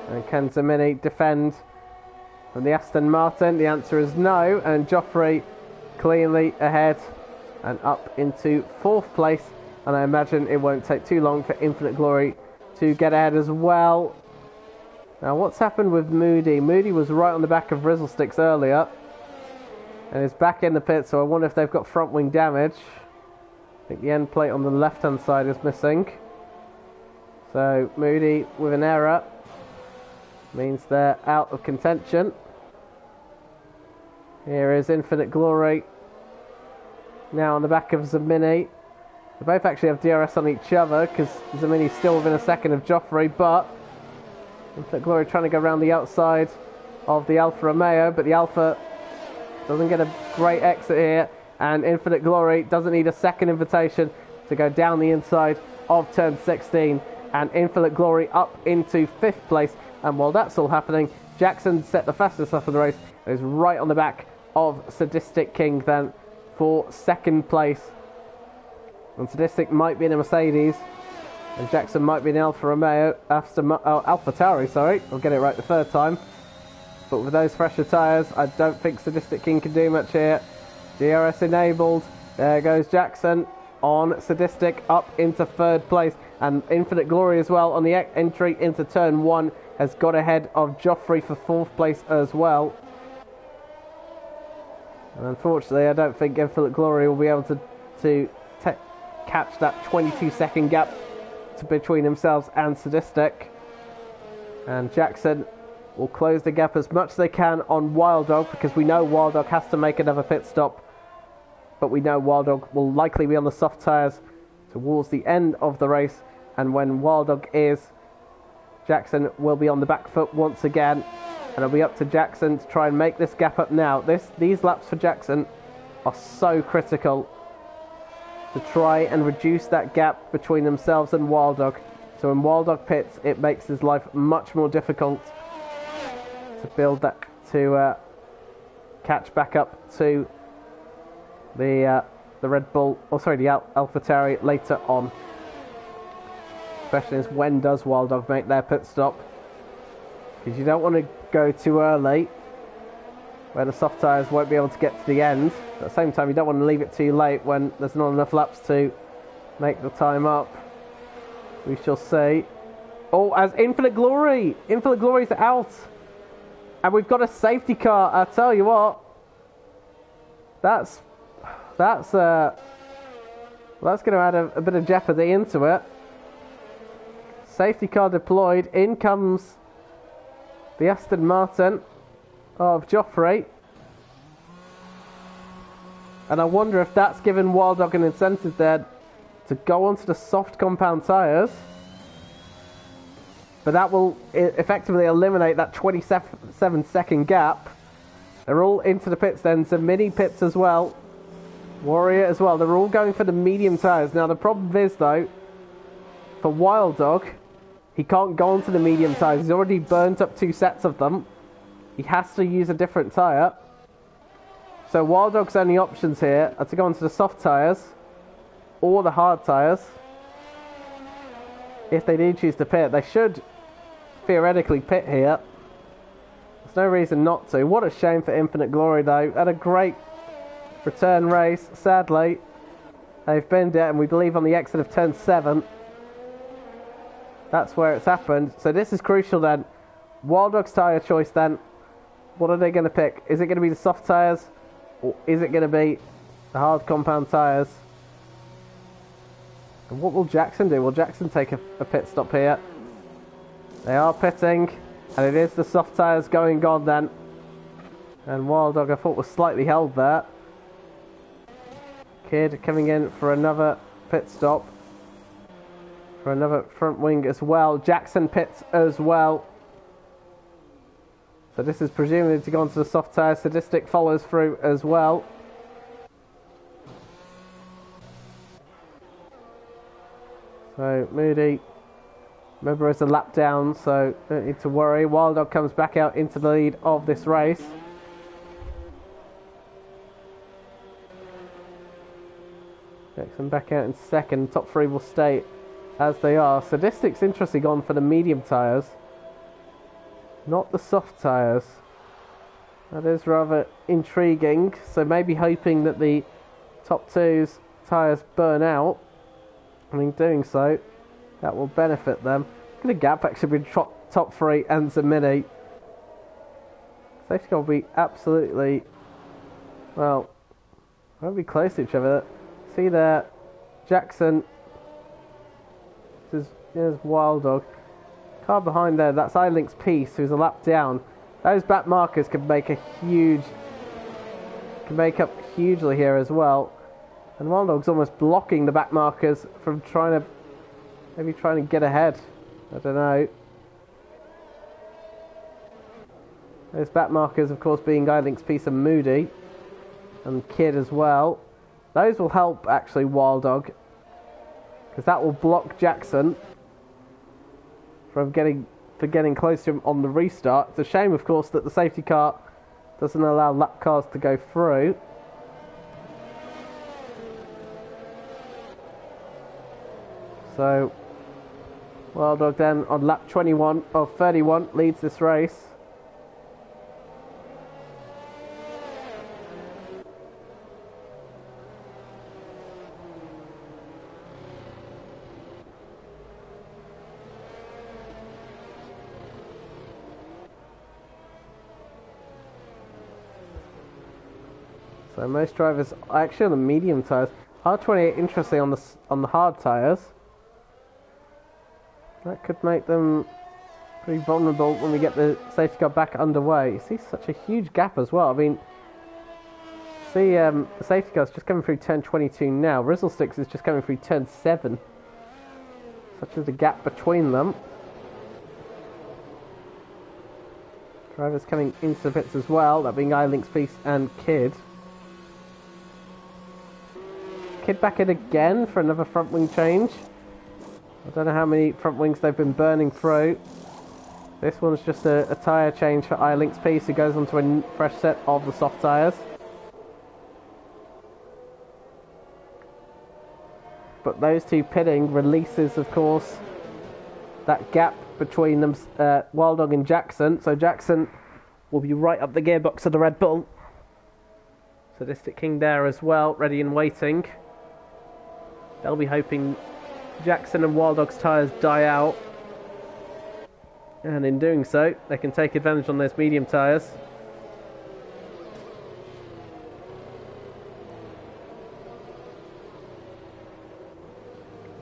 And can Zamini defend from the Aston Martin? The answer is no, and Joffrey cleanly ahead and up into 4th place, and I imagine it won't take too long for Infinite Glory to get ahead as well. Now what's happened with Moody? Moody was right on the back of Rizzle Sticks earlier and is back in the pit, so I wonder if they've got front wing damage. I think the end plate on the left hand side is missing. So Moody with an error means they're out of contention. Here is Infinite Glory now on the back of Zamini. They both actually have DRS on each other, because Zamini's still within a second of Joffrey, but Infinite Glory trying to go around the outside of the Alfa Romeo, but the Alfa doesn't get a great exit here, and Infinite Glory doesn't need a second invitation to go down the inside of turn 16, and Infinite Glory up into 5th place. And while that's all happening, Jackson set the fastest lap of the race and is right on the back of Sadistic King then for 2nd place. And Sadistic might be in a Mercedes, and Jackson might be in Alfa Romeo, Alpha Tauri, sorry, I'll get it right the 3rd time. But with those fresher tyres, I don't think Sadistic King can do much here. DRS enabled. There goes Jackson on Sadistic up into 3rd place. And Infinite Glory as well on the entry into turn 1 has got ahead of Joffrey for 4th place as well. And unfortunately, I don't think Infinite Glory will be able to catch that 22-second gap between themselves and Sadistic. And Jackson will close the gap as much as they can on Wild Dog, because we know Wild Dog has to make another pit stop. But we know Wild Dog will likely be on the soft tyres towards the end of the race. And when Wild Dog is, Jackson will be on the back foot once again. And it'll be up to Jackson to try and make this gap up now. These laps for Jackson are so critical to try and reduce that gap between themselves and Wild Dog. So when Wild Dog pits, it makes his life much more difficult to build that, to catch back up to the Red Bull, the AlphaTauri later on. The question is, when does Wild Dog make their pit stop? Because you don't want to go too early, where the soft tyres won't be able to get to the end. At the same time, you don't want to leave it too late when there's not enough laps to make the time up. We shall see. Oh, as Infinite Glory's out. And we've got a safety car. I tell you what. That's going to add a bit of jeopardy into it. Safety car deployed. In comes the Aston Martin of Joffrey. And I wonder if that's given Wild Dog an incentive there to go onto the soft compound tyres. But that will effectively eliminate that 27-second gap. They're all into the pits then, some mini pits as well. Warrior as well. They're all going for the medium tyres. Now the problem is though, for Wild Dog, he can't go onto the medium tyres. He's already burnt up 2 sets of them. He has to use a different tyre. So Wild Dog's only options here are to go onto the soft tyres or the hard tyres. If they do choose to pit, they should theoretically pit here. There's no reason not to. What a shame for Infinite Glory though. Had a great return race. Sadly, they've binned it, and we believe on the exit of turn 7. That's where it's happened. So this is crucial then. Wild Dog's tyre choice then. What are they going to pick? Is it going to be the soft tyres? Or is it going to be the hard compound tyres? And what will Jackson do? Will Jackson take a pit stop here? They are pitting. And it is the soft tyres going on then. And Wild Dog I thought was slightly held there. Kid coming in for another pit stop. For another front wing as well. Jackson pits as well. So this is presumably to go onto the soft tyre. Sadistic follows through as well. So Moody, remember, it's a lap down, so don't need to worry. Wild Dog comes back out into the lead of this race. Jackson back out in second. Top 3 will stay as they are. Sadistic's interesting gone for the medium tyres, not the soft tyres. That is rather intriguing. So maybe hoping that the top 2's tyres burn out. I mean, doing so, that will benefit them. Look at the gap actually between top 3 and Zamini. Safety car will be absolutely, well, won't be close to each other. See there, Jackson. There's Wild Dog. Car behind there, that's iLink's Peace, who's a lap down. Those back markers can make up hugely here as well. And Wild Dog's almost blocking the back markers from trying to get ahead. I don't know. Those back markers, of course, being iLink's Peace and Moody. And Kid as well. Those will help, actually, Wild Dog. Because that will block Jackson from getting close to him on the restart. It's a shame, of course, that the safety car doesn't allow lap cars to go through. So, Wild Dog then on lap 21 of 31 leads this race. So most drivers are actually on the medium tyres. R28 interesting on the hard tyres. That could make them pretty vulnerable when we get the safety car back underway. You see such a huge gap as well. I mean, see the safety car's just coming through turn 22 now. Rizzlesticks is just coming through turn 7. Such as the gap between them. Drivers coming into the pits as well, that being iLink's Peace and Kid. Kid back in again for another front wing change. I don't know how many front wings they've been burning through. This one's just a tyre change for iLink's Peace, who goes onto a fresh set of the soft tyres. But those two pitting releases, of course, that gap between them, Wild Dog and Jackson. So Jackson will be right up the gearbox of the Red Bull. Sadistic King there as well, ready and waiting. They'll be hoping Jackson and Wild Dog's tyres die out. And in doing so, they can take advantage on those medium tyres.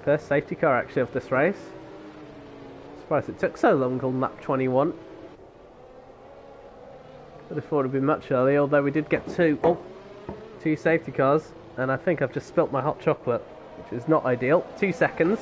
First safety car actually of this race. Surprised it took so long on lap 21. Would have thought it would be much earlier, although we did get two safety cars, and I think I've just spilt my hot chocolate, which is not ideal. 2 seconds.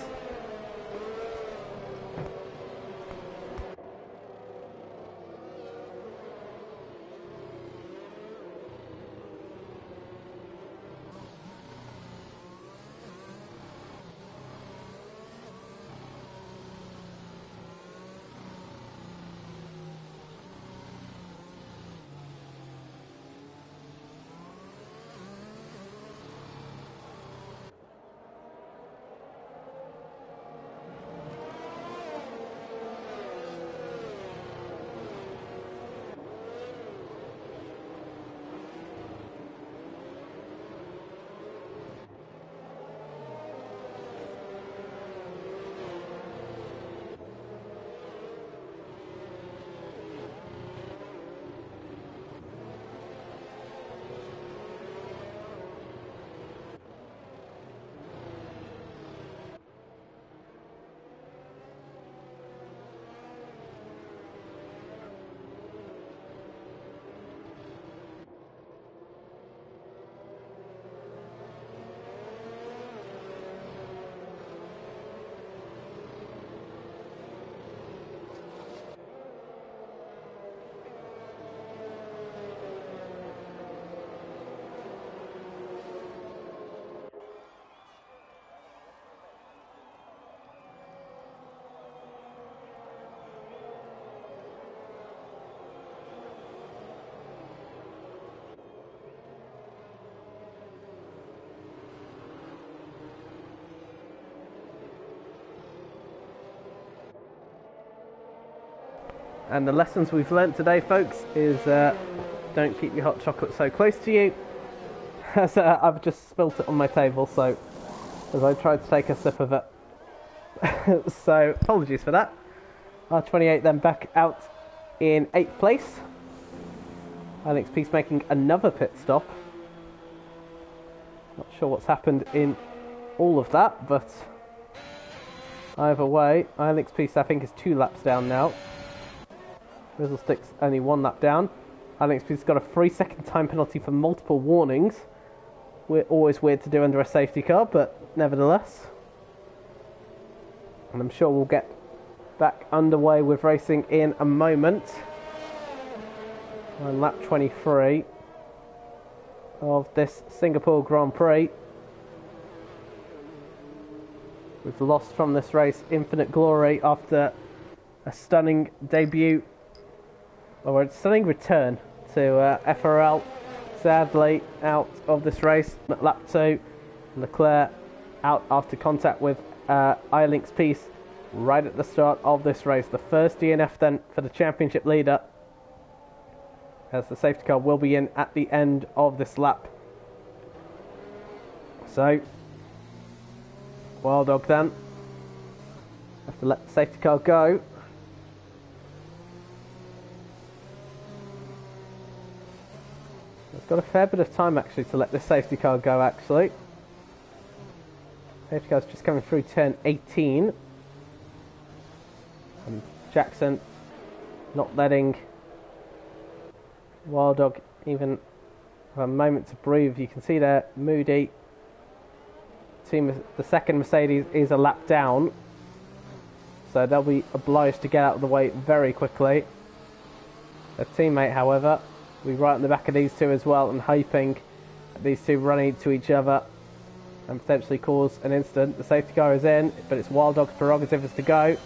And the lessons we've learnt today, folks, is don't keep your hot chocolate so close to you. As I've just spilt it on my table, so as I tried to take a sip of it. So apologies for that. R28 then back out in 8th place. Alex Peace making another pit stop. Not sure what's happened in all of that, but either way, Alex Peace I think is 2 laps down now. Rizzlestick's only 1 lap down. Alex Peace's got a 3-second time penalty for multiple warnings. We're always weird to do under a safety car, but nevertheless. And I'm sure we'll get back underway with racing in a moment. On lap 23 of this Singapore Grand Prix. We've lost from this race Infinite Glory after a stunning debut, or a stunning return to FRL. Sadly out of this race at lap 2. Leclerc out after contact with Alex Peace right at the start of this race. The first DNF then for the championship leader, as the safety car will be in at the end of this lap. So Wild Dog then have to let the safety car go. It's got a fair bit of time actually to let this safety car go actually. Safety car's just coming through turn 18. And Jackson not letting Wild Dog even have a moment to breathe. You can see there Moody, the second Mercedes, is a lap down, so they'll be obliged to get out of the way very quickly. Their teammate, however, will be right in the back of these two as well, and hoping that these two run into each other and potentially cause an incident. The safety car is in, but it's Wild Dog's prerogative is to go.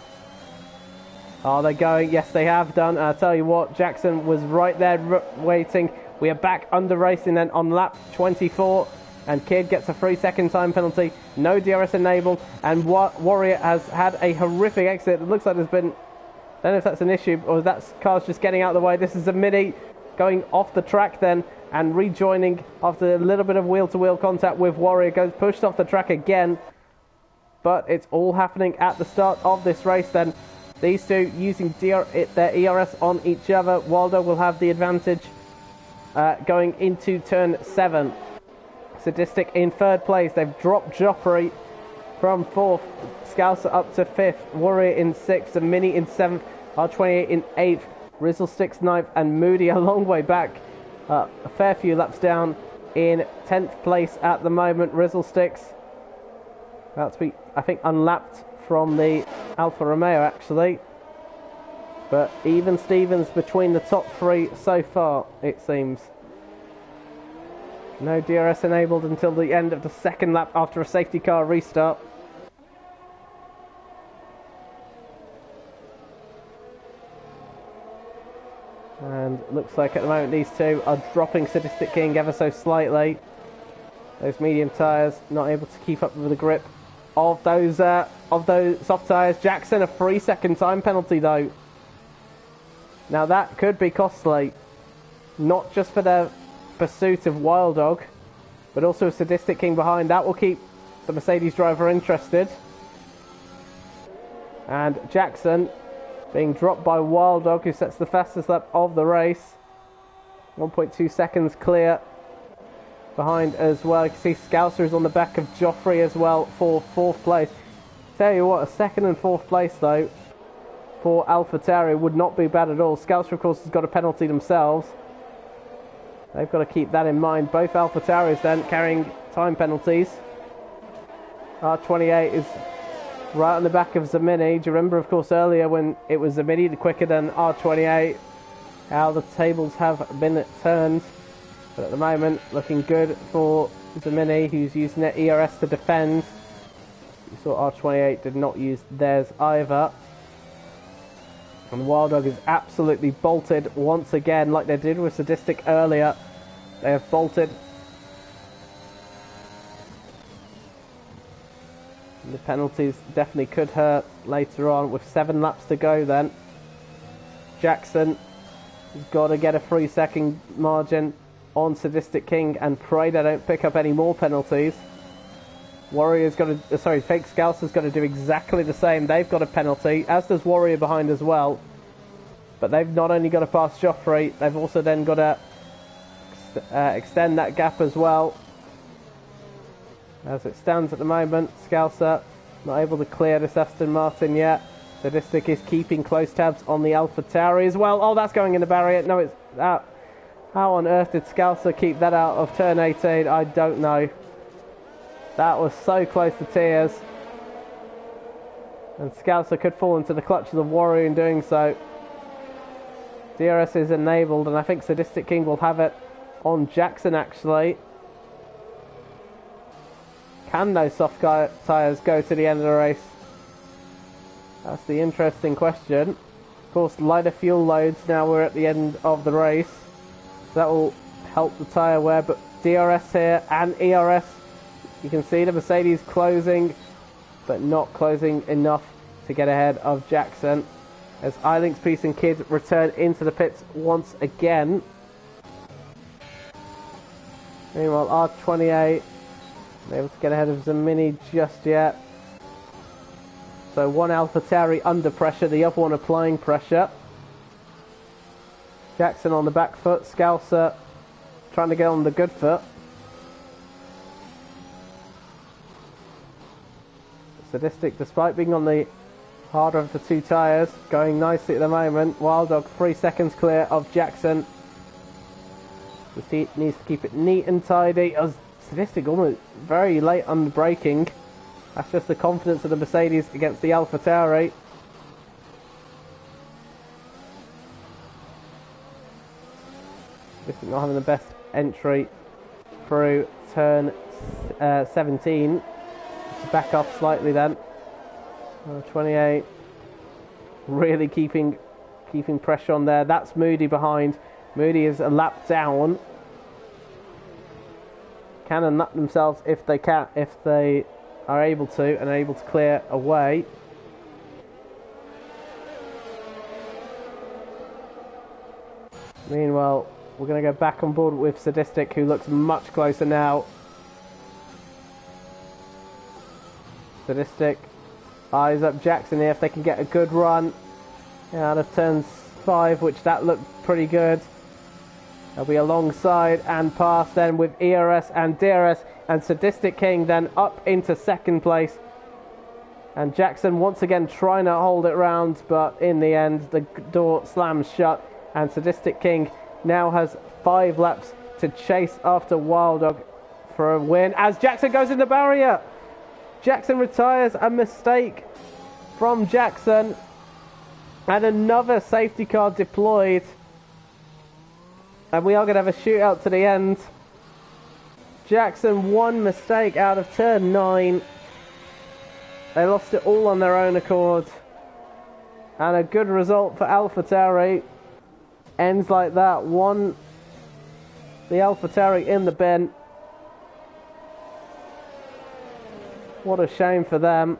Are they going? Yes, they have done. And I tell you what, Jackson was right there waiting. We are back under racing then on lap 24. And Kidd gets a 3-second time penalty. No DRS enabled. And Warrior has had a horrific exit. It looks like there's been... I don't know if that's an issue or that car's just getting out of the way. This is a Mini going off the track then and rejoining after a little bit of wheel-to-wheel contact with Warrior. Goes pushed off the track again. But it's all happening at the start of this race then. These two using their ERS on each other. Wilddog will have the advantage going into turn 7. Sadistic in 3rd place. They've dropped Joffrey from 4th. Scouser up to 5th. Warrior in 6th. And Mini in 7th. R28 in 8th. Rizzlestick's 9th. And Moody a long way back. A fair few laps down in 10th place at the moment. Rizzlestick's about to be, I think, unlapped from the Alfa Romeo actually. But even Stevens between the top 3 so far, it seems. No DRS enabled until the end of the 2nd lap after a safety car restart. And looks like at the moment these two are dropping Sadistic King ever so slightly. Those medium tyres not able to keep up with the grip of those soft tyres. Jackson, a 3-second time penalty though. Now that could be costly, not just for their pursuit of Wilddog, but also a Sadistic King behind. That will keep the Mercedes driver interested. And Jackson being dropped by Wilddog, who sets the fastest lap of the race. 1.2 seconds clear behind as well. You can see Scouser is on the back of Joffrey as well for 4th place. Tell you what, a 2nd and 4th place though for AlphaTauri would not be bad at all. Scouser of course has got a penalty themselves. They've got to keep that in mind. Both AlphaTauris then carrying time penalties. R28 is right on the back of Zamini. Do you remember, of course, earlier when it was Zamini the quicker than R28, how the tables have been turned. But at the moment, looking good for Zamini, who's using their ERS to defend. You saw R28 did not use theirs either. And Wilddog is absolutely bolted once again, like they did with Sadistic earlier. They have bolted. The penalties definitely could hurt later on with 7 laps to go then. Jackson has got to get a 3-second margin on Sadistic King and pray they don't pick up any more penalties. Warrior's got to, Fake Scouser's got to do exactly the same. They've got a penalty, as does Warrior behind as well. But they've not only got to pass Joffrey, they've also then got to extend that gap as well. As it stands at the moment, Scouser not able to clear this Aston Martin yet. Sadistic is keeping close tabs on the AlphaTauri as well. Oh, that's going in the barrier. No, it's out. How on earth did Scouser keep that out of turn 18? I don't know. That was so close to tears. And Scouser could fall into the clutches of Warrior in doing so. DRS is enabled, and I think Sadistic King will have it on Jackson actually. Can those soft tyres go to the end of the race? That's the interesting question. Of course, lighter fuel loads now we're at the end of the race. So that will help the tyre wear, but DRS here and ERS. You can see the Mercedes closing, but not closing enough to get ahead of Jackson. As iLinks Peace and Kids return into the pits once again. Meanwhile, R28 not able to get ahead of Zamini just yet. So one AlphaTauri under pressure, the other one applying pressure. Jackson on the back foot, Scouser trying to get on the good foot. Sadistic, despite being on the harder of the 2 tyres, going nicely at the moment. Wilddog 3 seconds clear of Jackson. He needs to keep it neat and tidy. As Sadistic almost very late on the braking. That's just the confidence of the Mercedes against the AlphaTauri. Sadistic not having the best entry through turn 17. Just back off slightly then. 28 really keeping pressure on there. That's Moody behind. Moody is a lap down. Can unlap themselves if they are able to and are able to clear away. Meanwhile, we're going to go back on board with Sadistic, who looks much closer now. Sadistic eyes up Jackson here if they can get a good run. out of turns 5, which that looked pretty good. They'll be alongside and past then with ERS and DRS, and Sadistic King then up into second place. And Jackson once again trying to hold it round, but in the end the door slams shut, and Sadistic King now has 5 laps to chase after Wild Dog for a win as Jackson goes in the barrier. Jackson retires, a mistake from Jackson, and another safety car deployed, and we are going to have a shootout to the end. Jackson, one mistake out of turn 9. They lost it all on their own accord, and a good result for AlphaTauri. Ends like that. The AlphaTauri in the bin. What a shame for them.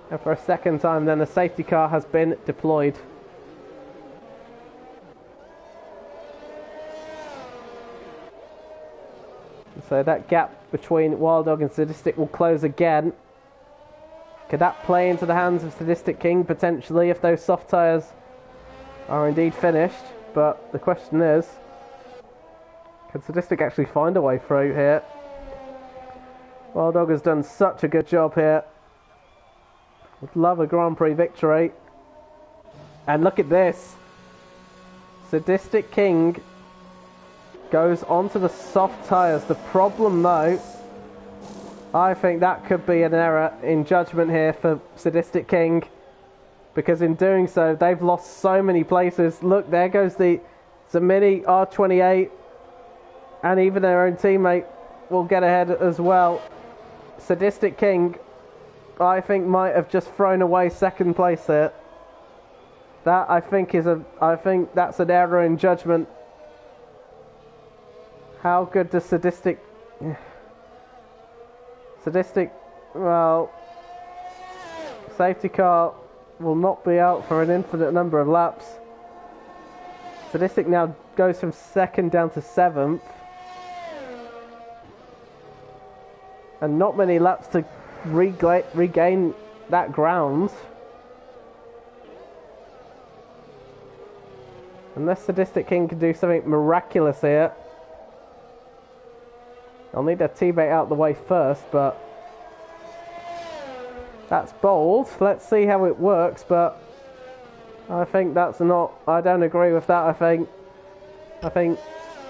And for a second time then, a safety car has been deployed. So that gap between Wild Dog and Sadistic will close again. Could that play into the hands of Sadistic King potentially if those soft tyres are indeed finished? But the question is, can Sadistic actually find a way through here? Wild Dog has done such a good job here. Would love a Grand Prix victory. And look at this. Sadistic King goes onto the soft tyres. The problem though, I think that could be an error in judgment here for Sadistic King, because in doing so they've lost so many places. Look, there goes the Mini R28, and even their own teammate will get ahead as well. Sadistic King, I think, might have just thrown away second place here. That I think that's an error in judgment. How good does Sadistic, well, safety car will not be out for an infinite number of laps. Sadistic now goes from 2nd down to 7th. And not many laps to regain that ground. Unless Sadistic King can do something miraculous here. I'll need a teammate out the way first, but that's bold. Let's see how it works, but I think that's not... I don't agree with that. I think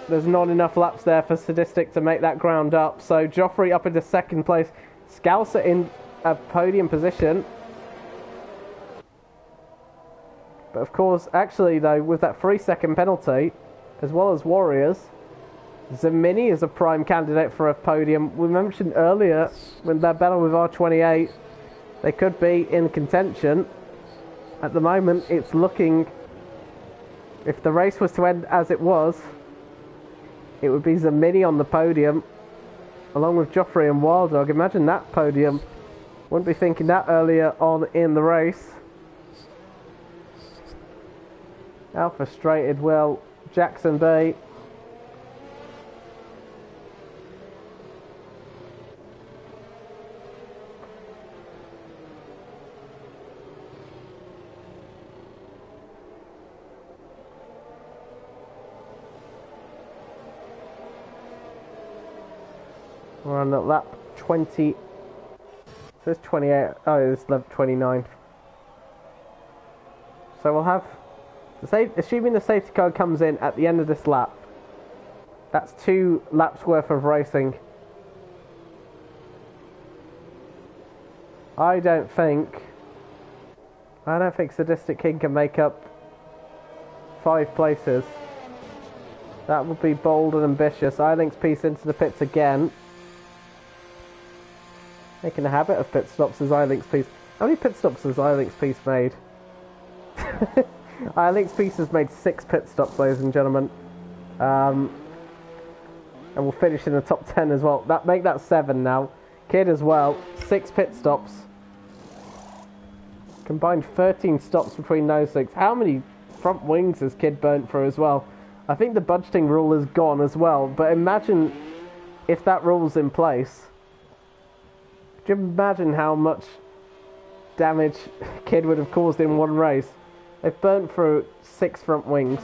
there's not enough laps there for Sadistic to make that ground up. So Joffrey up into second place. Scouser in a podium position. But of course, actually though, with that 3-second penalty, as well as Warriors, Zemini is a prime candidate for a podium. We mentioned earlier, when they're battle with R28, they could be in contention. At the moment, it's looking... If the race was to end as it was, it would be Zemini on the podium, along with Joffrey and Wild Dog. Imagine that podium. Wouldn't be thinking that earlier on in the race. How frustrated will Jackson be? We're on lap 20. So it's 28. Oh, it's lap 29. So we'll have, assuming the safety car comes in at the end of this lap, that's 2 laps worth of racing. I don't think Sadistic King can make up 5 places. That would be bold and ambitious. Ilinks Peace into the pits again. Making a habit of pit stops as Ilinks Peace. How many pit stops has Ilinks Peace made? Ilinks Peace has made 6 pit stops, ladies and gentlemen. And we'll finish in the top 10 as well. Make that 7 now. Kid as well. 6 pit stops. Combined 13 stops between those 6. How many front wings has Kid burnt through as well? I think the budgeting rule is gone as well. But imagine if that rule's in place. Could you imagine how much damage Kid would have caused in one race. They've burnt through 6 front wings.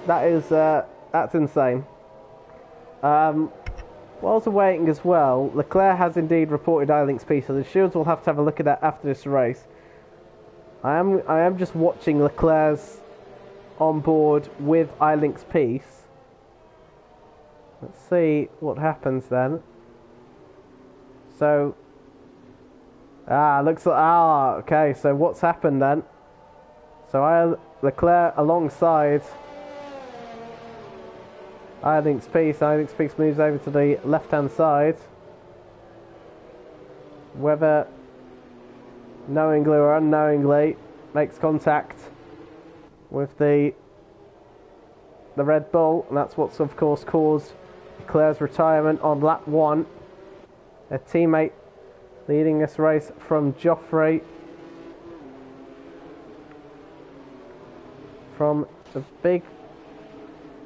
That is, that's insane. Whilst we're waiting as well, Leclerc has indeed reported Eiling's Peace, so the Shields will have to have a look at that after this race. I am just watching Leclerc's on board with Eiling's Peace. Let's see what happens then. So, looks like, okay, so what's happened then? So Leclerc alongside Eiling's Peace. Eiling's Peace moves over to the left-hand side. Whether knowingly or unknowingly makes contact with the Red Bull, and that's what's of course caused Leclerc's retirement on lap 1. A teammate leading this race from Joffrey. From the big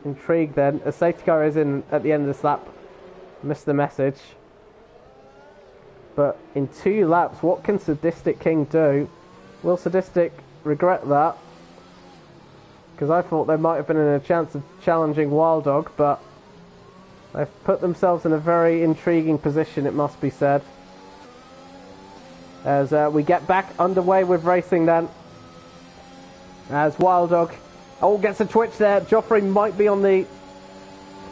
intrigue then, a safety car is in at the end of this lap. Missed the message. But in 2 laps, what can Sadistic King do? Will Sadistic regret that? Because I thought they might have been in a chance of challenging Wild Dog, but they've put themselves in a very intriguing position, it must be said. As we get back underway with racing then. As Wild Dog gets a twitch there. Joffrey might be on the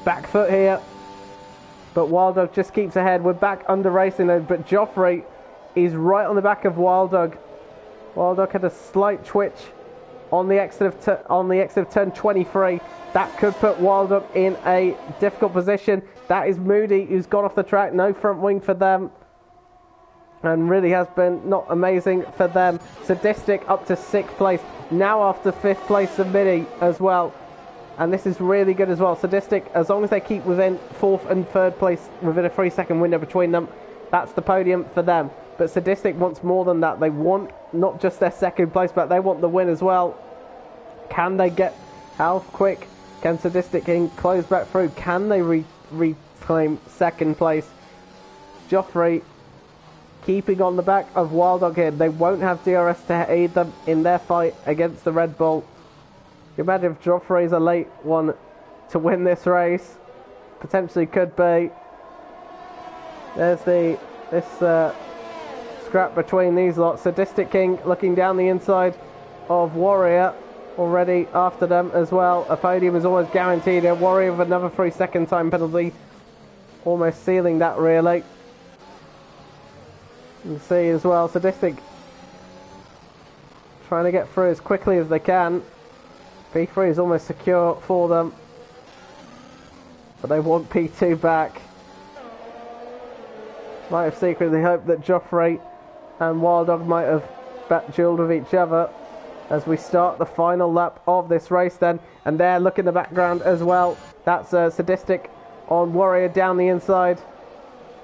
back foot here, but Wild Dog just keeps ahead. We're back under racing though, but Joffrey is right on the back of Wild Dog. Wild Dog had a slight twitch on the exit of turn 23. That could put Wild Dog in a difficult position. That is Moody, who's gone off the track. No front wing for them, and really has been not amazing for them. Sadistic up to 6th place. Now after 5th place of Mini as well. And this is really good as well. Sadistic, as long as they keep within 4th and 3rd place within a 3-second window between them, that's the podium for them. But Sadistic wants more than that. They want not just their 2nd place, but they want the win as well. Can they get... How quick can Sadistic King close back through? Can they reclaim 2nd place? Joffrey keeping on the back of Wild Dog here. They won't have DRS to aid them in their fight against the Red Bull. You imagine if Joffrey's a late one to win this race. Potentially could be. There's this scrap between these lots. Sadistic King looking down the inside of Warrior. Already after them as well. A podium is almost guaranteed here. Warrior with another 3-second time penalty. Almost sealing that really. You can see as well, Sadistic trying to get through as quickly as they can. P3 is almost secure for them, but they want P2 back. Might have secretly hoped that Joffrey and Wild Dog might have duelled with each other as we start the final lap of this race then. And there, look in the background as well, that's Sadistic on Warrior down the inside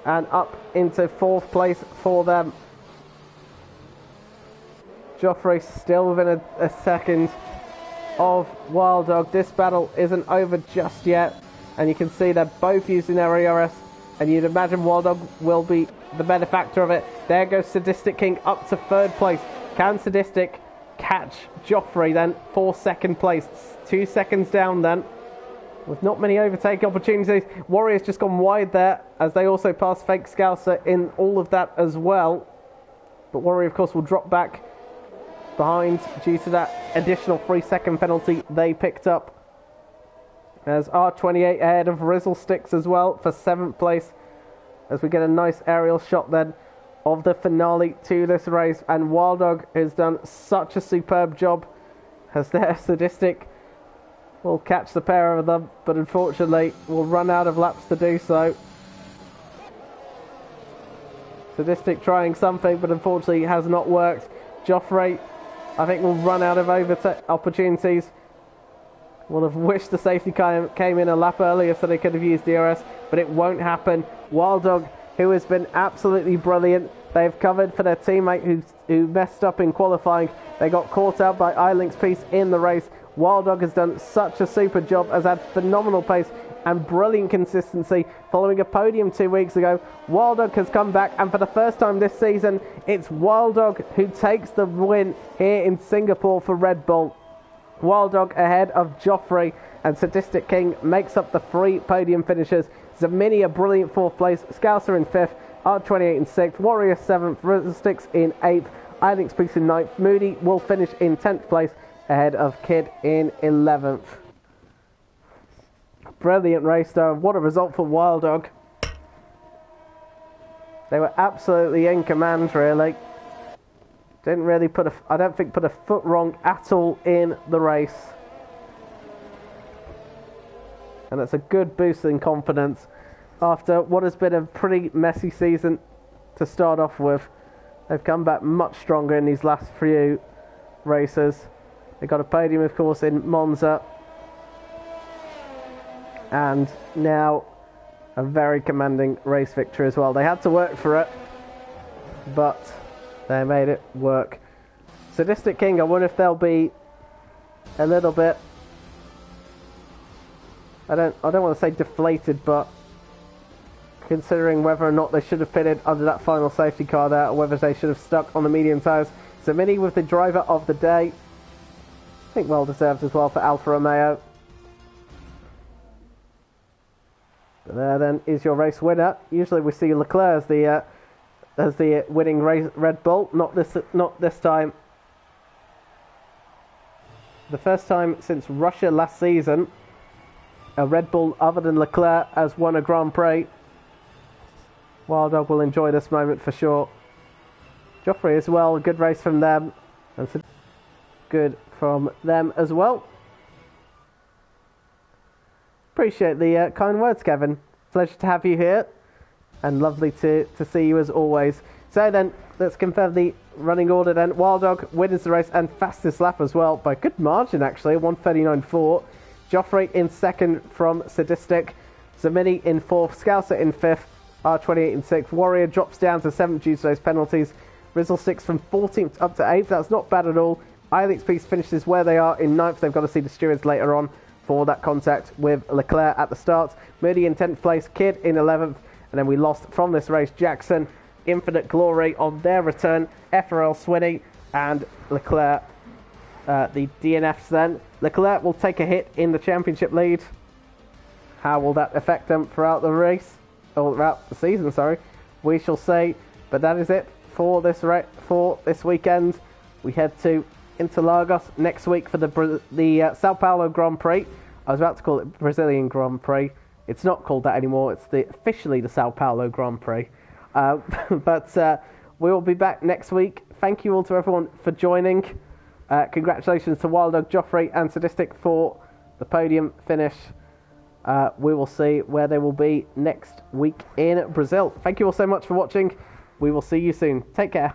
and up into 4th place for them. Joffrey still within a second of Wild Dog. This battle isn't over just yet, and you can see they're both using their ERS, and you'd imagine Wild Dog will be the benefactor of it. There goes Sadistic King up to 3rd place. Can Sadistic catch Joffrey then for 2nd place? 2 seconds down then, with not many overtake opportunities. Warrior's just gone wide there, as they also pass Fake Scouser in all of that as well. But Warrior, of course, will drop back behind due to that additional 3-second penalty they picked up. As R28 ahead of Rizzle Sticks as well for 7th place, as we get a nice aerial shot then of the finale to this race. And Wild Dog has done such a superb job, as their Sadistic will catch the pair of them, but unfortunately will run out of laps to do so. Sadistic trying something, but unfortunately has not worked. Joffrey, I think, will run out of overtake opportunities. Will have wished the safety car came in a lap earlier so they could have used DRS, but it won't happen. Wild Dog, who has been absolutely brilliant. They've covered for their teammate who messed up in qualifying. They got caught out by Eiling's Peace in the race. Wild Dog has done such a super job, has had phenomenal pace and brilliant consistency following a podium 2 weeks ago. Wild Dog has come back, and for the first time this season, it's Wild Dog who takes the win here in Singapore for Red Bull. Wild Dog ahead of Joffrey, and Sadistic King makes up the 3 podium finishers. Zamini a brilliant 4th place, Scouser in 5th, R28 in 6th, Warrior 7th, Realistics in 8th, Ilex Peace in 9th, Moody will finish in 10th place ahead of Kid in 11th. Brilliant race though, what a result for Wild Dog. They were absolutely in command really. Didn't really I don't think put a foot wrong at all in the race. And it's a good boost in confidence after what has been a pretty messy season to start off with. They've come back much stronger in these last few races. They got a podium, of course, in Monza. And now a very commanding race victory as well. They had to work for it, but they made it work. Sadistic King, I wonder if they'll be a little bit, I don't want to say deflated, but considering whether or not they should have pitted under that final safety car there, or whether they should have stuck on the medium tyres. Zamini with the driver of the day. I think well deserved as well for Alfa Romeo. But there then is your race winner. Usually we see Leclerc as the winning race, Red Bull. Not this time. The first time since Russia last season, a Red Bull other than Leclerc has won a Grand Prix. Wild Dog will enjoy this moment for sure. Joffrey as well, a good race from them. And good from them as well. Appreciate the kind words, Kevin. Pleasure to have you here. And lovely to see you as always. So then, let's confirm the running order then. Wild Dog wins the race and fastest lap as well by a good margin actually, 1:39.4. Joffrey in 2nd from Sadistic. Zamini in 4th, Scouser in 5th, R28 in 6th. Warrior drops down to 7th due to those penalties. Rizzle 6 from 14th up to 8th, that's not bad at all. Ilex Peace finishes where they are in 9th, they've got to see the stewards later on for that contact with Leclerc at the start. Moody in 10th place, Kid in 11th, and then we lost from this race Jackson, Infinite Glory on their return, Frl Realistic and Leclerc. The DNFs then. Leclerc will take a hit in the championship lead. How will that affect them throughout the race? Or throughout the season, sorry. We shall see. But that is it for this weekend. We head to Interlagos next week for the Sao Paulo Grand Prix. I was about to call it Brazilian Grand Prix. It's not called that anymore. It's officially the Sao Paulo Grand Prix. But we will be back next week. Thank you all to everyone for joining. Congratulations to Wild Dog, Joffrey and Sadistic for the podium finish. We will see where they will be next week in Brazil. Thank you all so much for watching. We will see you soon. Take care.